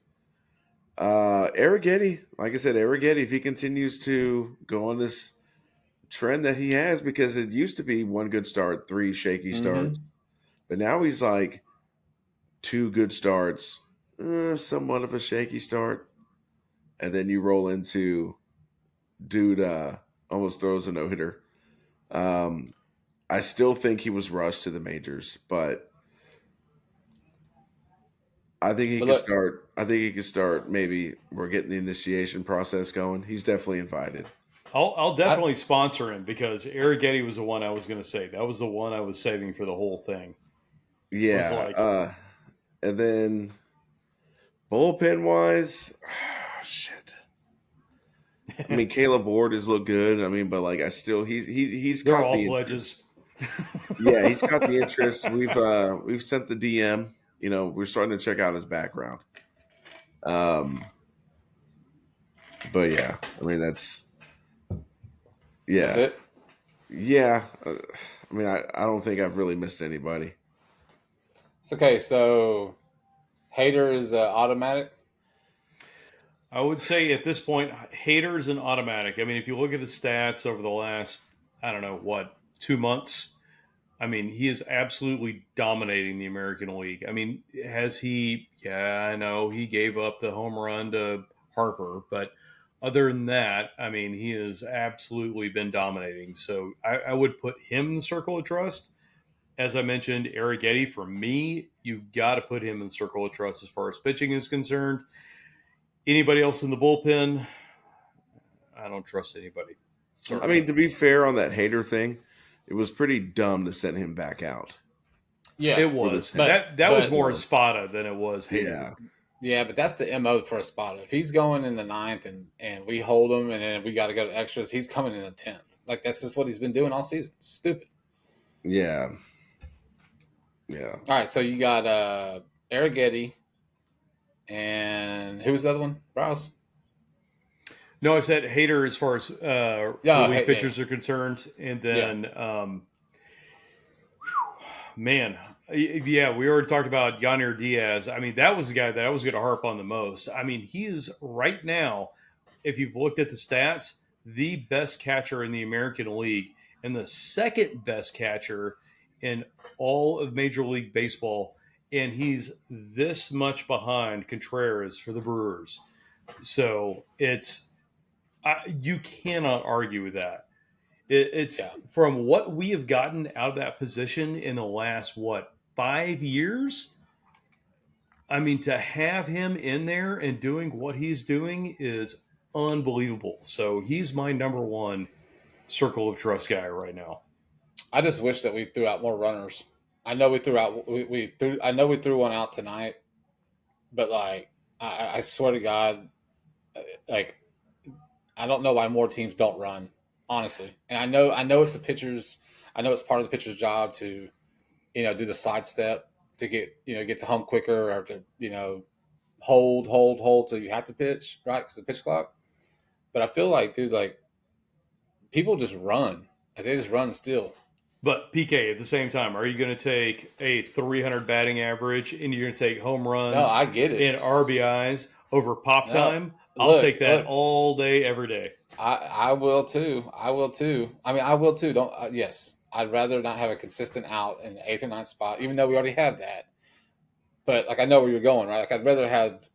Arrighetti, like I said, Arrighetti, if he continues to go on this trend that he has, because it used to be 1 good start, 3 shaky starts, but now he's like 2 good starts, somewhat of a shaky start, and then you roll into dude almost throws a no-hitter. I still think he was rushed to the majors, but I think he But could look, start. I think he could start. Maybe we're getting the initiation process going. He's definitely invited. I'll definitely sponsor him because Arrighetti was the one I was going to say. That was the one I was saving for the whole thing. Yeah. And then bullpen wise, shit. I mean, Caleb Ward has looked good. I mean, but like I still he's They're caught all the pledges. yeah, he's caught the interest. We've sent the DM. You know, we're starting to check out his background. But yeah, I mean that's it. yeah. I mean, I don't think I've really missed anybody. It's okay. So, Hader is automatic. I would say at this point, Hader's an automatic. I mean, if you look at his stats over the last, I don't know, 2 months, I mean, he is absolutely dominating the American League. I mean, has he? Yeah, I know he gave up the home run to Harper, but other than that, I mean, he has absolutely been dominating. So I would put him in the circle of trust. As I mentioned, Arrighetti, for me, you've got to put him in the circle of trust as far as pitching is concerned. Anybody else in the bullpen? I don't trust anybody. Sorry. I mean, to be fair on that Hater thing, it was pretty dumb to send him back out. Yeah, It was. But that was more Espada than it was Hader. Yeah. Yeah, but that's the MO for Espada. If he's going in the 9th and we hold him and then we got to go to extras, he's coming in the 10th. Like, that's just what he's been doing all season. Stupid. Yeah. Yeah. All right, so you got Arrighetti and who was the other one? Browse. No, I said Hader as far as relief pitchers are concerned. And then, man, yeah, we already talked about Yonir Diaz. I mean, that was the guy that I was going to harp on the most. I mean, he is right now, if you've looked at the stats, the best catcher in the American League and the second best catcher in all of Major League Baseball. And he's this much behind Contreras for the Brewers. So you cannot argue with that. It's from what we have gotten out of that position in the last, 5 years? I mean, to have him in there and doing what he's doing is unbelievable. So he's my number one circle of trust guy right now. I just wish that we threw out more runners. I know we threw out I know we threw one out tonight, but like I swear to God, like I don't know why more teams don't run, honestly. And I know it's the pitchers. I know it's part of the pitcher's job to, do the slide step to get to home quicker or to, hold till you have to pitch, right? Because the pitch clock. But I feel like, dude, like people just run. Like, they just run still. But PK, at the same time, are you going to take a 300 batting average and you're going to take home runs? No, I get it. And RBIs over pop time? I'll take that all day, every day. I will too. I mean, I will too. Yes, I'd rather not have a consistent out in the 8th or 9th spot, even though we already have that. But like, I know where you're going, right? Like, I'd rather have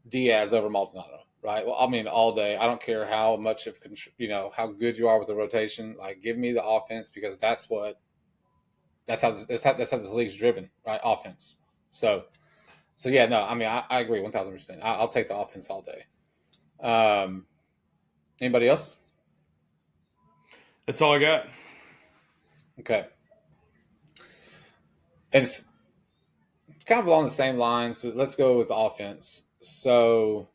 Diaz over Maldonado, right? Well, I mean, all day. I don't care how much of how good you are with the rotation. Like, give me the offense because that's how this league's driven, right? Offense. So yeah, no, I mean, I agree 1,000%. I'll take the offense all day. Anybody else? That's all I got. Okay. It's kind of along the same lines. But let's go with offense. So,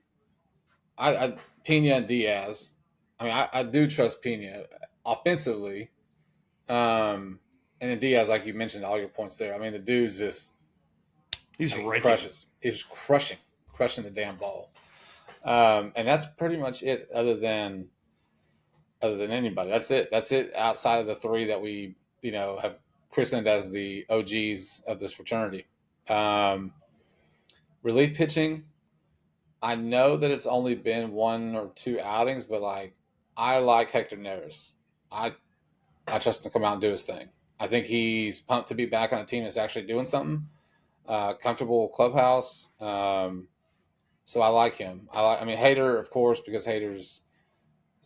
I Pena and Diaz. I mean, I do trust Pena offensively. And then Diaz, like you mentioned, all your points there. I mean, the dude's just crushes. He's crushing the damn ball. And that's pretty much it. Other than anybody, that's it. That's it. Outside of the three that we have christened as the OGs of this fraternity. Um, Relief pitching. I know that it's only been 1 or 2 outings, but like I like Hector Neris. I I trust him to come out and do his thing. I think he's pumped to be back on a team that's actually doing something. Comfortable clubhouse. So I like him. I mean, Hader, of course, because Hader's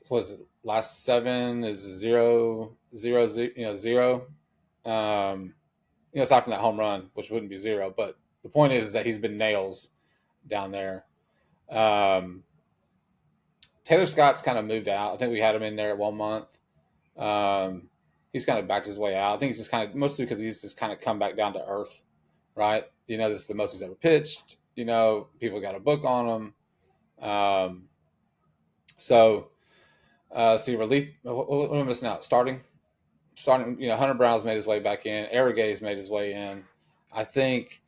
was it last 7 is 0, 0, 0. Aside from that home run, which wouldn't be 0, but the point is that he's been nails down there. Taylor Scott's kind of moved out. I think we had him in there at 1 month. He's kind of backed his way out. I think he's just kind of mostly because he's just kind of come back down to earth, right? This is the most he's ever pitched. People got a book on him. See, relief. What am I missing out? Starting. Hunter Brown's made his way back in. Arrogay's made his way in. I think,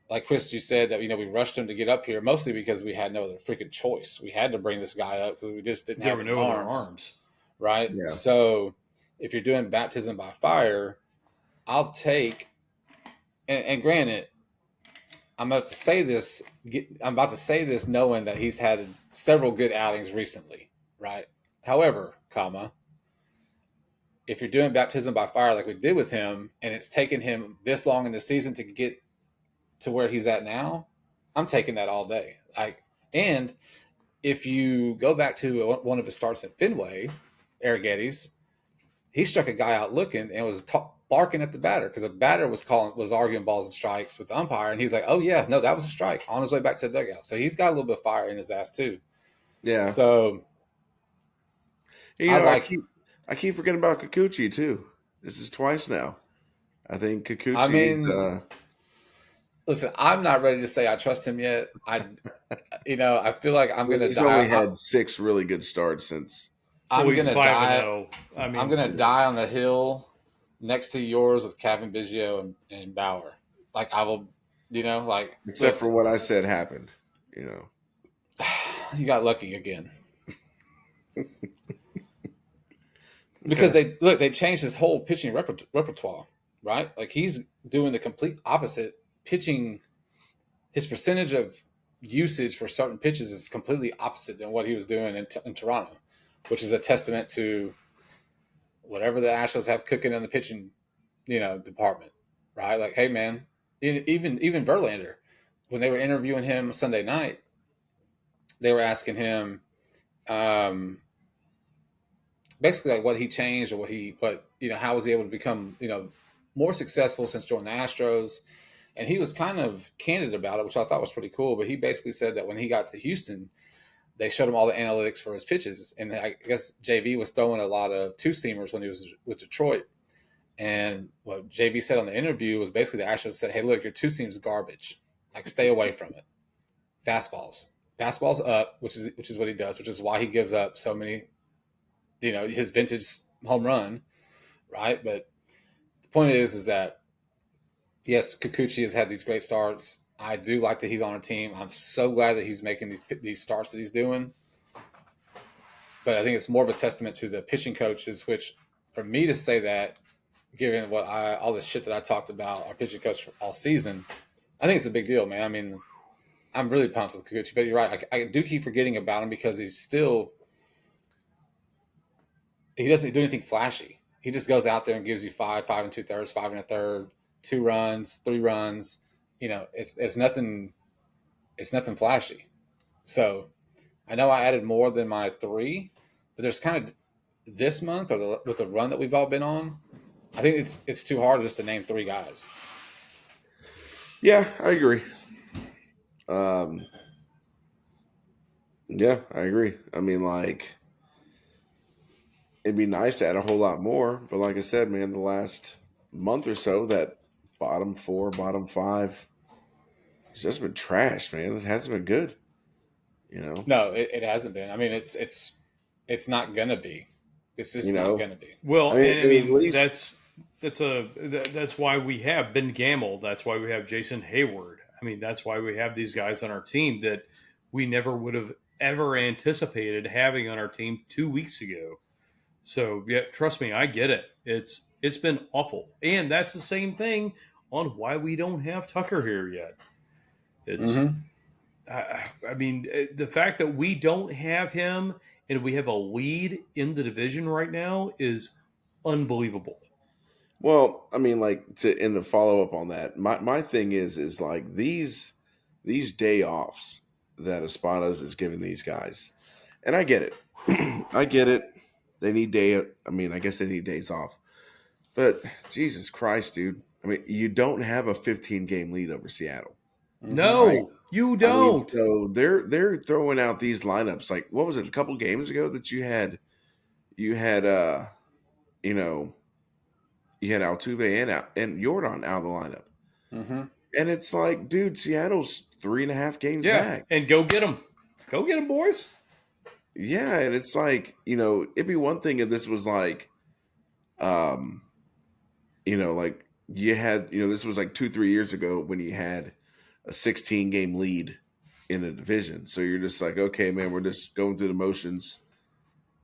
like Chris, you said that we rushed him to get up here mostly because we had no other freaking choice. We had to bring this guy up because we just didn't have no other arms, right? Yeah. So if you're doing baptism by fire, I'll take. And granted, I'm about to say this knowing that he's had several good outings recently, right? However, if you're doing baptism by fire like we did with him, and it's taken him this long in the season to get to where he's at now, I'm taking that all day. And if you go back to one of his starts at Fenway, Arrogati's, he struck a guy out looking and was barking at the batter because the batter was arguing balls and strikes with the umpire, and he was like, "Oh yeah, no, that was a strike," on his way back to the dugout. So he's got a little bit of fire in his ass too. Yeah. So I keep forgetting about Kikuchi too. This is twice now. I think Kikuchi listen, I'm not ready to say I trust him yet. I feel like I'm going to die. He's only had 6 really good starts since. I'm going to die. I'm going to die on the hill next to yours with Kevin Biggio and Bauer. I will, except for what I said happened, You got lucky again. Because they changed his whole pitching repertoire, right? He's doing the complete opposite. Pitching, his percentage of usage for certain pitches is completely opposite than what he was doing in Toronto, which is a testament to whatever the Astros have cooking in the pitching, department, right? Hey man, even Verlander, when they were interviewing him Sunday night, they were asking him, basically what he changed or how was he able to become, more successful since joining the Astros. And he was kind of candid about it, which I thought was pretty cool. But he basically said that when he got to Houston, they showed him all the analytics for his pitches. And I guess JV was throwing a lot of 2-seamers when he was with Detroit. And what JV said on the interview was basically the Astros said, "Hey, look, your 2-seam's garbage. Stay away from it. Fastballs up," which is what he does, which is why he gives up so many, his vintage home run, right? But the point is that, yes, Kikuchi has had these great starts. I do like that he's on a team. I'm so glad that he's making these starts that he's doing. But I think it's more of a testament to the pitching coaches, which for me to say that, given all the shit that I talked about our pitching coach all season, I think it's a big deal, man. I mean, I'm really pumped with Kikuchi. But you're right. I do keep forgetting about him because he doesn't do anything flashy. He just goes out there and gives you 5 2/3, 5 1/3, 2 runs, 3 runs. It's nothing. It's nothing flashy. So I know I added more than my 3, but there's kind of this month with the run that we've all been on. I think it's too hard just to name 3 guys. Yeah, I agree. Yeah, I agree. I mean, it'd be nice to add a whole lot more, but like I said, man, the last month or so, that bottom 4, bottom 5, it's just been trash, man. It hasn't been good. No, it hasn't been. I mean, it's not gonna be. It's just not gonna be. Well, I mean that's why we have Ben Gamble. That's why we have Jason Heyward. I mean, that's why we have these guys on our team that we never would have ever anticipated having on our team 2 weeks ago. So yeah, trust me, I get it. It's been awful, and that's the same thing on why we don't have Tucker here yet. It's, I mean, the fact that we don't have him and we have a lead in the division right now is unbelievable. Well, I mean, like in the follow up on that, my thing is like these day offs that Espadas is giving these guys, and I get it, I get it. They need day. I mean, I guess they need days off, but Jesus Christ, dude. I mean, you don't have a 15 game lead over Seattle. No, Right? you I mean, don't. so they're throwing out these lineups. Like, what was it? A couple games ago that you had you know, you had Altuve and Jordan out of the lineup. And it's like, dude, Seattle's 3.5 games back. And go get them. Go get them, boys. Yeah, and it's like, it'd be one thing if this was like, like you had, this was like 2-3 years ago when you had a 16 game lead in a division. So you're just like, okay, man, we're just going through the motions,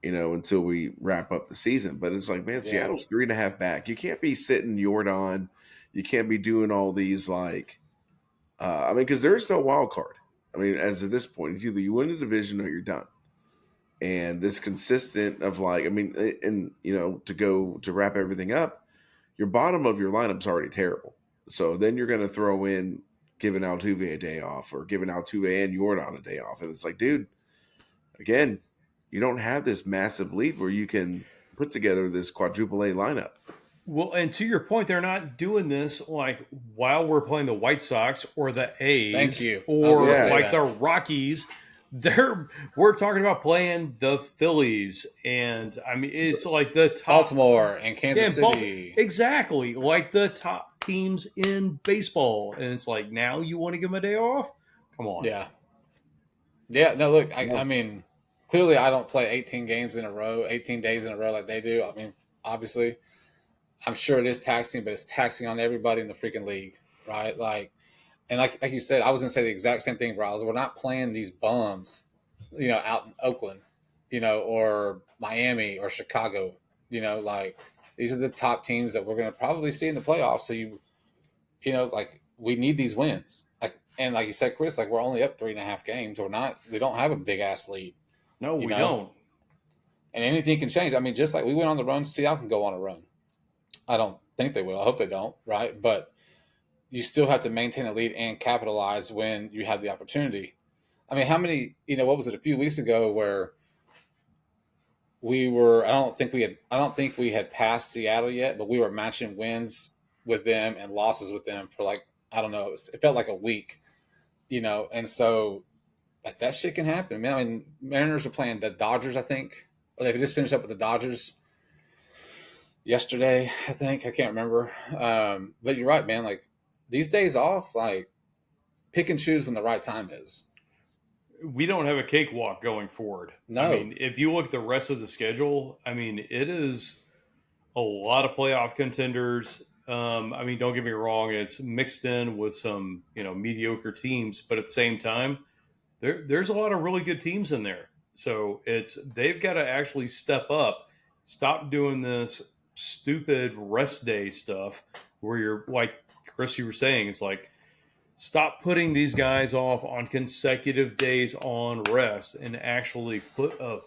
until we wrap up the season. But it's like, man, Seattle's 3.5 back. You can't be sitting Jordan. You can't be doing all these like, because there's no wild card. I mean, as of this point, it's either you win the division or you're done. And this consistent of like, I mean, and to wrap everything up, your bottom of your lineup's already terrible. So then you're going to throw in giving Altuve a day off or giving Altuve and Jordan a day off. And it's like, dude, again, you don't have this massive lead where you can put together this quadruple A lineup. Well, and to your point, they're not doing this like while we're playing the White Sox or the A's. Thank you. Or like the Rockies. We're talking about playing the Phillies, and I mean it's like the top Baltimore and Kansas City. Exactly, like the top teams in baseball, and it's like now you want to give them a day off? Come on. Yeah. No, look, I mean, clearly I don't play 18 games in a row, 18 days in a row like they do. I mean, obviously, I'm sure it is taxing, but it's taxing on everybody in the freaking league, right? Like. And like you said, I was going to say the exact same thing, Riles. We're not playing these bums, out in Oakland, or Miami or Chicago. Like these are the top teams that we're going to probably see in the playoffs. So like we need these wins. And like you said, Chris, like we're only up 3.5 games. We don't have a big ass lead. No, we don't. And anything can change. I mean, just like we went on the run, Seattle can go on a run. I don't think they will. I hope they don't. Right, but. You still have to maintain a lead and capitalize when you have the opportunity. I mean, how many, what was it a few weeks ago where I don't think we had passed Seattle yet, but we were matching wins with them and losses with them for like, I don't know, it felt like a week, and so like that shit can happen. Man, I mean, Mariners are playing the Dodgers, I think, or they just finished up with the Dodgers yesterday, I think. I can't remember. But you're right, man. Like, these days off, like, pick and choose when the right time is. We don't have a cakewalk going forward. No. I mean, if you look at the rest of the schedule, I mean, it is a lot of playoff contenders. I mean, don't get me wrong. It's mixed in with some, mediocre teams. But at the same time, there's a lot of really good teams in there. So they've got to actually step up, stop doing this stupid rest day stuff where you're like, Chris, you were saying, it's like, stop putting these guys off on consecutive days on rest and actually put a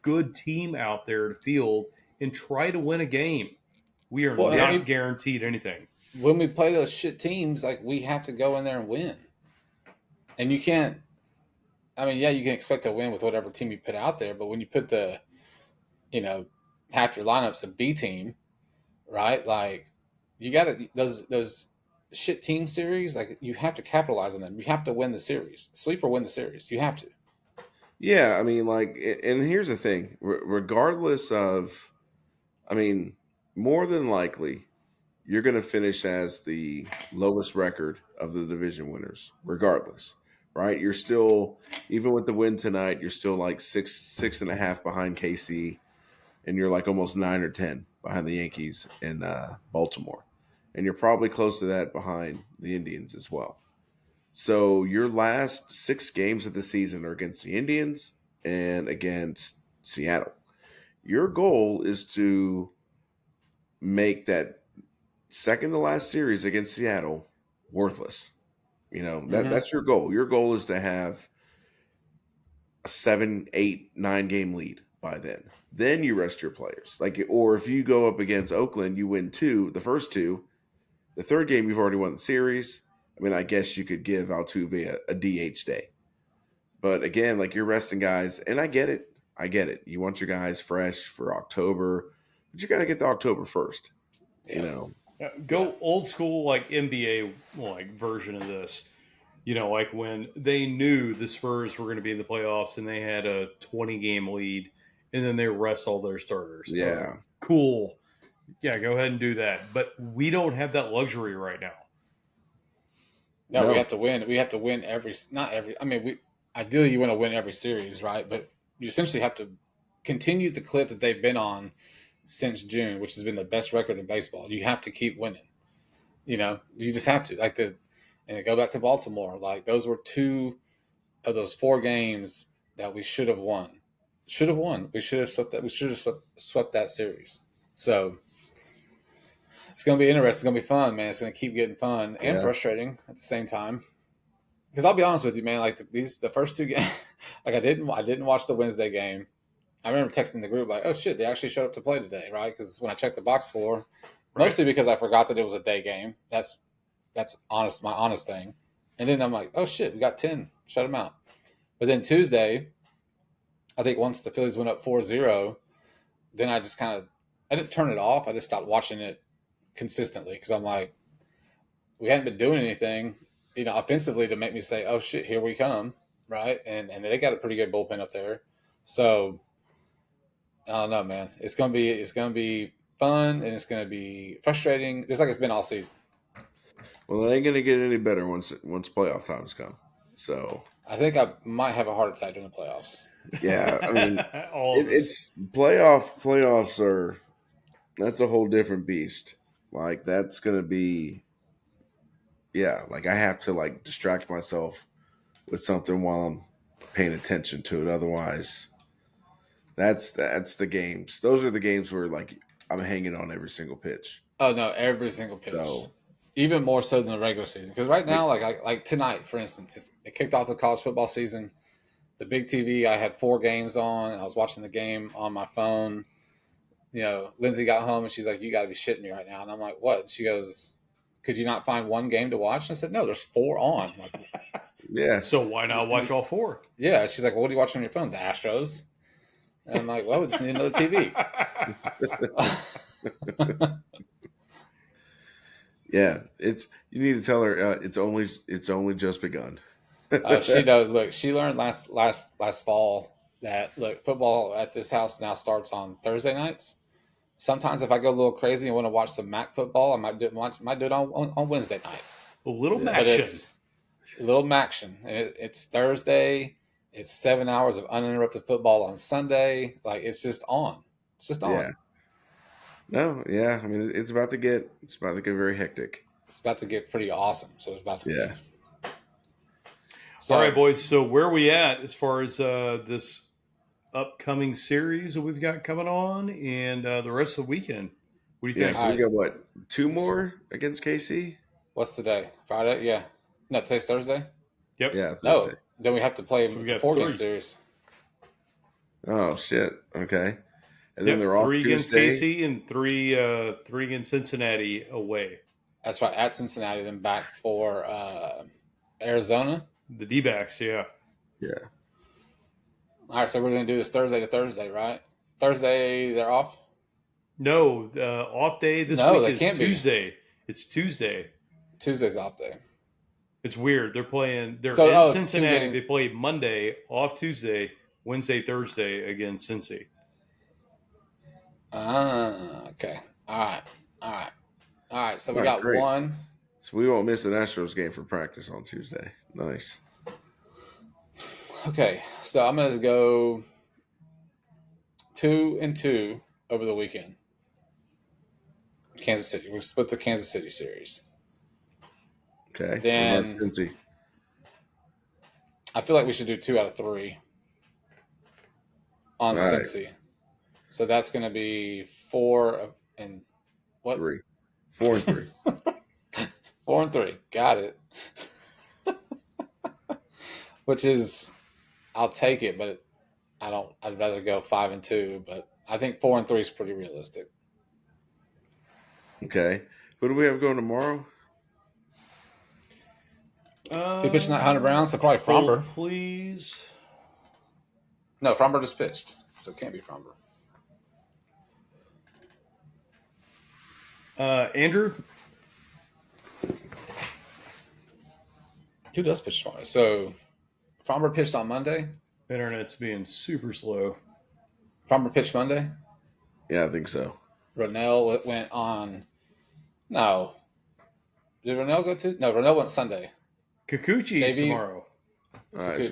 good team out there to field and try to win a game. We are not guaranteed anything. When we play those shit teams, like, we have to go in there and win. And you can't, I mean, yeah, you can expect to win with whatever team you put out there, but when you put the, half your lineup's a B team, right? Like, you got to, those shit team series, like, you have to capitalize on them. You have to win the series. Sweep or win the series. You have to. Yeah, I mean, like, and here's the thing. Regardless of, I mean, more than likely, you're going to finish as the lowest record of the division winners, regardless, right? You're still, even with the win tonight, you're still like 6.5 behind KC, and you're like almost 9 or 10 behind the Yankees and Baltimore. And you're probably close to that behind the Indians as well. So your last 6 games of the season are against the Indians and against Seattle. Your goal is to make that second to last series against Seattle worthless. That's your goal. Your goal is to have a 7, 8, 9 game lead by then. Then you rest your players. Or if you go up against Oakland, you win the first 2. The third game, you've already won the series. I mean, I guess you could give Altuve a DH day. But again, you're resting guys, and I get it. You want your guys fresh for October, but you got to get to October first. Yeah. Go old school NBA version of this. When they knew the Spurs were going to be in the playoffs and they had a 20-game lead, and then they rest all their starters. Yeah, cool. Yeah, go ahead and do that. But we don't have that luxury right now. No, we have to win. We have to win ideally you want to win every series, right? But you essentially have to continue the clip that they've been on since June, which has been the best record in baseball. You have to keep winning. You just have to. And go back to Baltimore. Those were 2 of those 4 games that we should have won. We should have swept that. We should have swept that series. So it's going to be interesting. It's going to be fun, man. It's going to keep getting fun and frustrating at the same time. Because I'll be honest with you, man. The first 2 games, I didn't watch the Wednesday game. I remember texting the group oh shit, they actually showed up to play today, right? Because when I checked the box score, mostly because I forgot that it was a day game. That's honest, my honest thing. And then I'm like, oh shit, we got 10. Shut them out. But then Tuesday, I think once the Phillies went up 4-0, then I just I didn't turn it off. I just stopped watching it consistently because I'm like, we hadn't been doing anything, offensively to make me say, oh shit, here we come, right? And they got a pretty good bullpen up there. So I don't know, man. It's gonna be fun and it's gonna be frustrating, just like it's been all season. Well, it ain't gonna get any better once playoff times come. So I think I might have a heart attack during the playoffs. Yeah, I mean, it's playoffs are that's a whole different beast. That's gonna be, I have to distract myself with something while I'm paying attention to it. Otherwise, that's the games. Those are the games where I'm hanging on every single pitch. Oh no, every single pitch. So, even more so than the regular season. Because right now, like tonight, for instance, it kicked off the college football season. The big TV, I had 4 games on. I was watching the game on my phone. Lindsay got home and she's like, "You got to be shitting me right now." And I'm like, "What?" And she goes, "Could you not find one game to watch?" And I said, "No, there's 4 on." I'm like, yeah. So why not watch all 4? Yeah. She's like, "Well, what are you watching on your phone?" The Astros. And I'm like, "Well, we just need another TV." Yeah, you need to tell her it's only just begun. She knows. Look, she learned last fall that football at this house now starts on Thursday nights. Sometimes if I go a little crazy and want to watch some MAC football, I might do it on Wednesday night. A little Maction. A little Maction. And it's Thursday. It's 7 hours of uninterrupted football on Sunday. It's just on. It's just on. Yeah. No, yeah. I mean, it's about to get very hectic. It's about to get pretty awesome. So it's about to be. So, all right, boys. So where are we at as far as this upcoming series that we've got coming on and the rest of the weekend? What do you think? So we got 2 more against KC? What's today? Friday? Yeah. No, today's Thursday? Yep. Yeah. Thursday. No, then we have to play a 4-game 3 series. Oh, shit. Okay. And then they're off 3 against Tuesday. KC and 3 against Cincinnati away. That's right, at Cincinnati, then back for Arizona. The D-backs, yeah. Yeah. All right, so we're going to do this Thursday to Thursday, right? Thursday, they're off? No, off day this week is Tuesday. It's Tuesday. Tuesday's off day. It's weird. They're in Cincinnati. They play Monday, off Tuesday, Wednesday, Thursday against Cincy. Okay. All right. So we got great. 1. So we won't miss an Astros game for practice on Tuesday. Nice. Okay. So I'm going to go 2-2 over the weekend. Kansas City. We'll split the Kansas City series. Okay. Then Cincy. I feel like we should do 2 out of 3 on All right. Cincy. So that's going to be 4 and what? 3. 4 and 3. 4 and 3. Got it. Which is, I'll take it, but I'd rather go 5 and 2, but I think 4 and 3 is pretty realistic. Okay. Who do we have going tomorrow? Who pitching that 100 rounds? So probably Fromber. Please. No, Fromber just pitched, so it can't be Fromber. Andrew? Who does pitch tomorrow? So Fromber pitched on Monday. Internet's being super slow. Fromber pitched Monday. Yeah, I think so. Ronell went on. No. Did Ronell go to? No, Ronell went Sunday. Kikuchi's JV? tomorrow. All right, so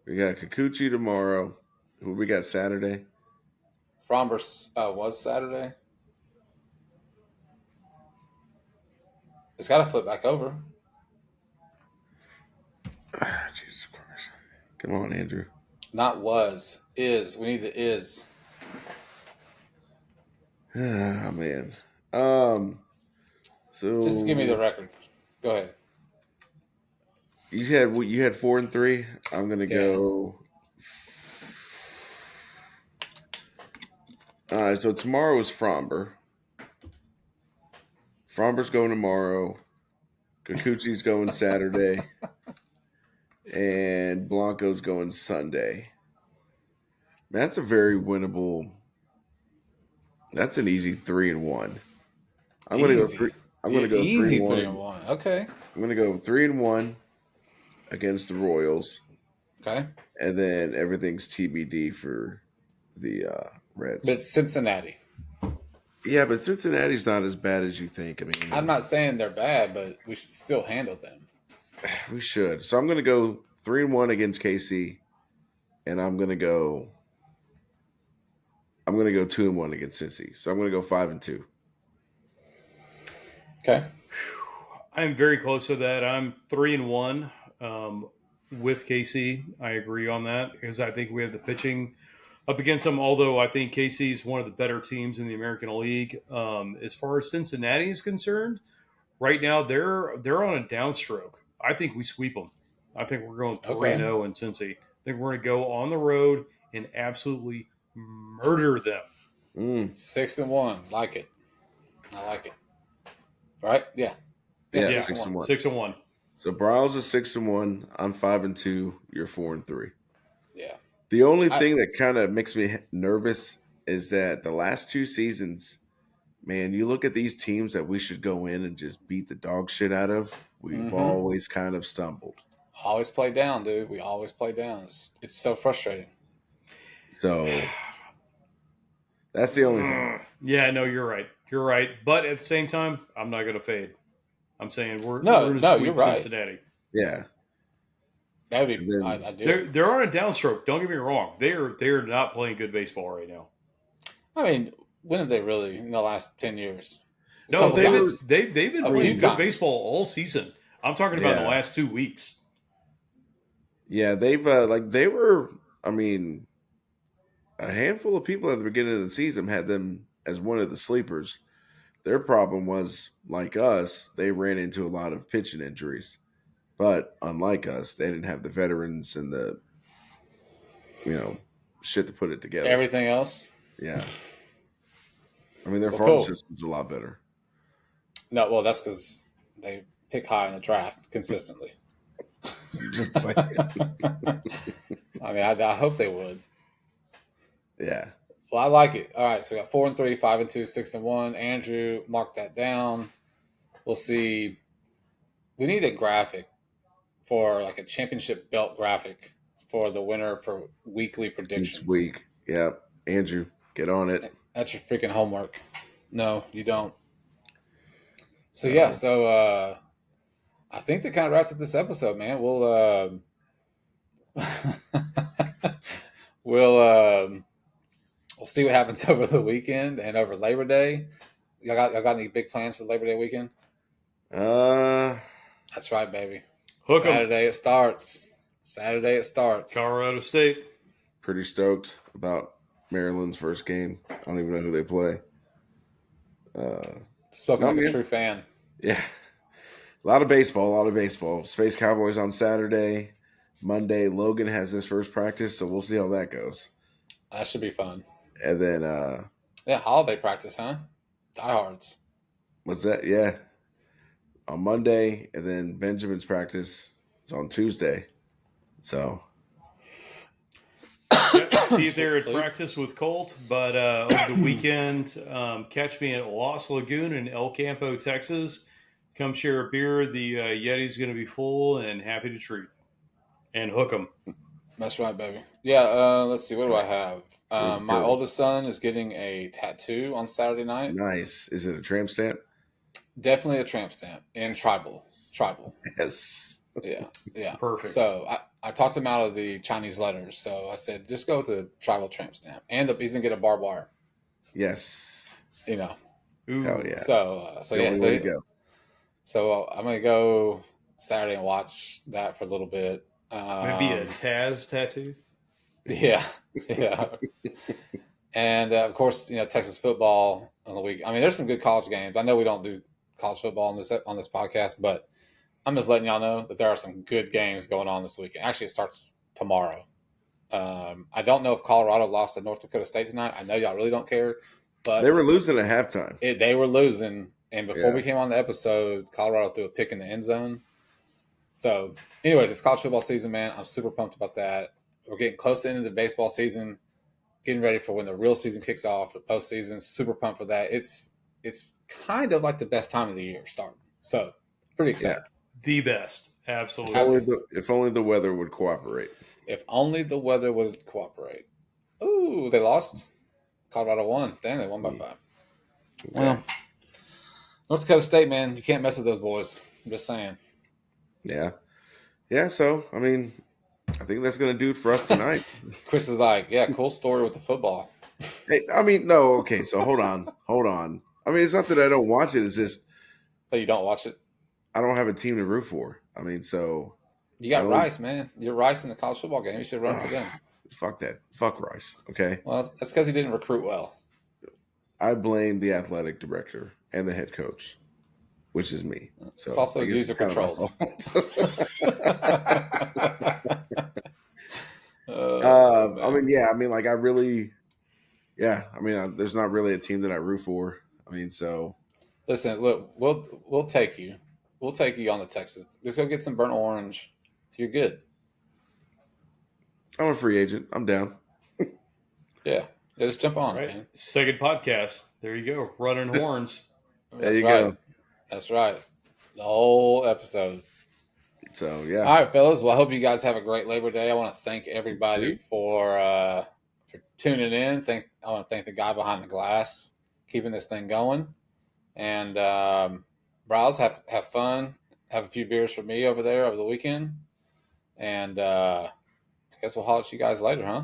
we got Kikuchi tomorrow. Who we got Saturday? Fromber was Saturday. It's got to flip back over. Jesus Christ. Come on, Andrew. Not was. Is. We need the is. Ah, man. So Just give me the record. Go ahead. You had 4 and 3. I'm gonna go. All right, so tomorrow is Fromber. Fromber's going tomorrow. Kikuchi's going Saturday. And Blanco's going Sunday. That's a very winnable. That's an easy 3 and 1. I'm gonna go 3. I'm gonna go easy 3 3 and 1. Okay. I'm gonna go 3 and 1 against the Royals. Okay. And then everything's TBD for the Reds. But it's Cincinnati. Yeah, but Cincinnati's not as bad as you think. I mean, I'm not saying they're bad, but we should still handle them. we should. So I'm going to go 3 and 1 against KC, and I'm going to go 2 and 1 against Cincy. So I'm going to go 5 and 2. Okay. I'm very close to that. I'm 3 and 1 with KC. I agree on that because I think we have the pitching up against them. Although I think KC is one of the better teams in the American League. As far as Cincinnati is concerned, right now they're on a downstroke. I think we sweep them. I think we're going 3-0 in Cincy. I think we're going to go on the road and absolutely murder them. 6 and 1. Like it. I like it. Right? Yeah. Yeah, 6 and 1. 6 and 1. So Bryles is 6 and 1. I'm 5 and 2. You're 4 and 3. Yeah. The only thing that kind of makes me nervous is that the last 2 seasons, man, you look at these teams that we should go in and just beat the dog shit out of. We've always kind of stumbled. Always play down, dude. We always play down. It's so frustrating. So that's the only thing. Yeah, no, you're right. You're right. But at the same time, I'm not going to fade. I'm saying we're No, going to sweep you're right. Cincinnati. Yeah. That would be. I do. They're on a downstroke. Don't get me wrong. They're not playing good baseball right now. I mean, when have they really in the last 10 years? No, they've been A playing few good times. baseball all season. I'm talking about the last 2 weeks. Yeah, they've they were. I mean, a handful of people at the beginning of the season had them as one of the sleepers. Their problem was, like us, they ran into a lot of pitching injuries. But unlike us, they didn't have the veterans and the, shit to put it together. Everything else? Yeah. I mean, their farm system's a lot better. No, well, that's because they pick high in the draft consistently. I mean, I hope they would. Yeah. Well, I like it. All right, so we got 4 and 3, 5 and 2, 6 and 1. Andrew, mark that down. We'll see. We need a graphic for like a championship belt graphic for the winner for weekly predictions. Each week. Yeah. Andrew, get on it. That's your freaking homework. No, you don't. So yeah, I think that kind of wraps up this episode, man. We'll see what happens over the weekend and over Labor Day. Y'all got any big plans for Labor Day weekend? That's right, baby. Hook 'em. Saturday it starts. Saturday it starts. Colorado State. Pretty stoked about Maryland's first game. I don't even know who they play. Spoken like a true fan. Yeah. A lot of baseball. Space Cowboys on Saturday. Monday, Logan has his first practice, so we'll see how that goes. That should be fun. And then holiday practice, huh? Diehards. What's that? Yeah. On Monday, and then Benjamin's practice is on Tuesday. So see you there at practice with Colt, but over the weekend, catch me at Los Lagoon in El Campo, Texas. Come share a beer. The Yeti's going to be full and happy to treat. And hook them. That's right, baby. Yeah, let's see. What do I have? My oldest son is getting a tattoo on Saturday night. Nice. Is it a tramp stamp? Definitely a tramp stamp. And tribal. Yes. Yeah. Perfect. So I talked him out of the Chinese letters. So I said, just go with the tribal tramp stamp. And he's going to get a barbed wire. Yes. You know. Ooh. Hell yeah. So Go. So I'm going to go Saturday and watch that for a little bit. Maybe a Taz tattoo. Yeah. And of course, Texas football on the week. I mean, there's some good college games. I know we don't do college football on this podcast, but I'm just letting y'all know that there are some good games going on this weekend. Actually, it starts tomorrow. I don't know if Colorado lost to North Dakota State tonight. I know y'all really don't care, but they were losing at halftime. They were losing, and before we came on the episode, Colorado threw a pick in the end zone. So, anyways, it's college football season, man. I'm super pumped about that. We're getting close to the end of the baseball season, getting ready for when the real season kicks off, the postseason. Super pumped for that. It's kind of like the best time of the year starting. So, pretty excited. Yeah. The best. Absolutely. If only the weather would cooperate. If only the weather would cooperate. Ooh, they lost. Colorado won. Damn, they won by 5. Okay. Well, North Dakota State, man, you can't mess with those boys. I'm just saying. Yeah. So, I mean, I think that's going to do it for us tonight. Chris is like, yeah, cool story with the football. Hey, I mean, no, okay, so hold on. I mean, it's not that I don't watch it. It's just that you don't watch it. I don't have a team to root for. I mean, so you got Rice, man. You're Rice in the college football game. You should run for them. Fuck that. Fuck Rice. Okay. Well, that's because he didn't recruit well. I blame the athletic director and the head coach, which is me. So it's also user controlled. I mean, yeah. I mean, like, I really, yeah. I mean, there's not really a team that I root for. I mean, so listen. Look, we'll take you. We'll take you on the Texas. Just go get some burnt orange. You're good. I'm a free agent. I'm down. Yeah, just jump on, man. Second podcast. There you go. Running horns. There you go. That's right. The whole episode. So, yeah. All right, fellas. Well, I hope you guys have a great Labor Day. I want to thank everybody for tuning in. I want to thank the guy behind the glass keeping this thing going. And browse, have fun. Have a few beers for me over there over the weekend. And I guess we'll holler at you guys later, huh?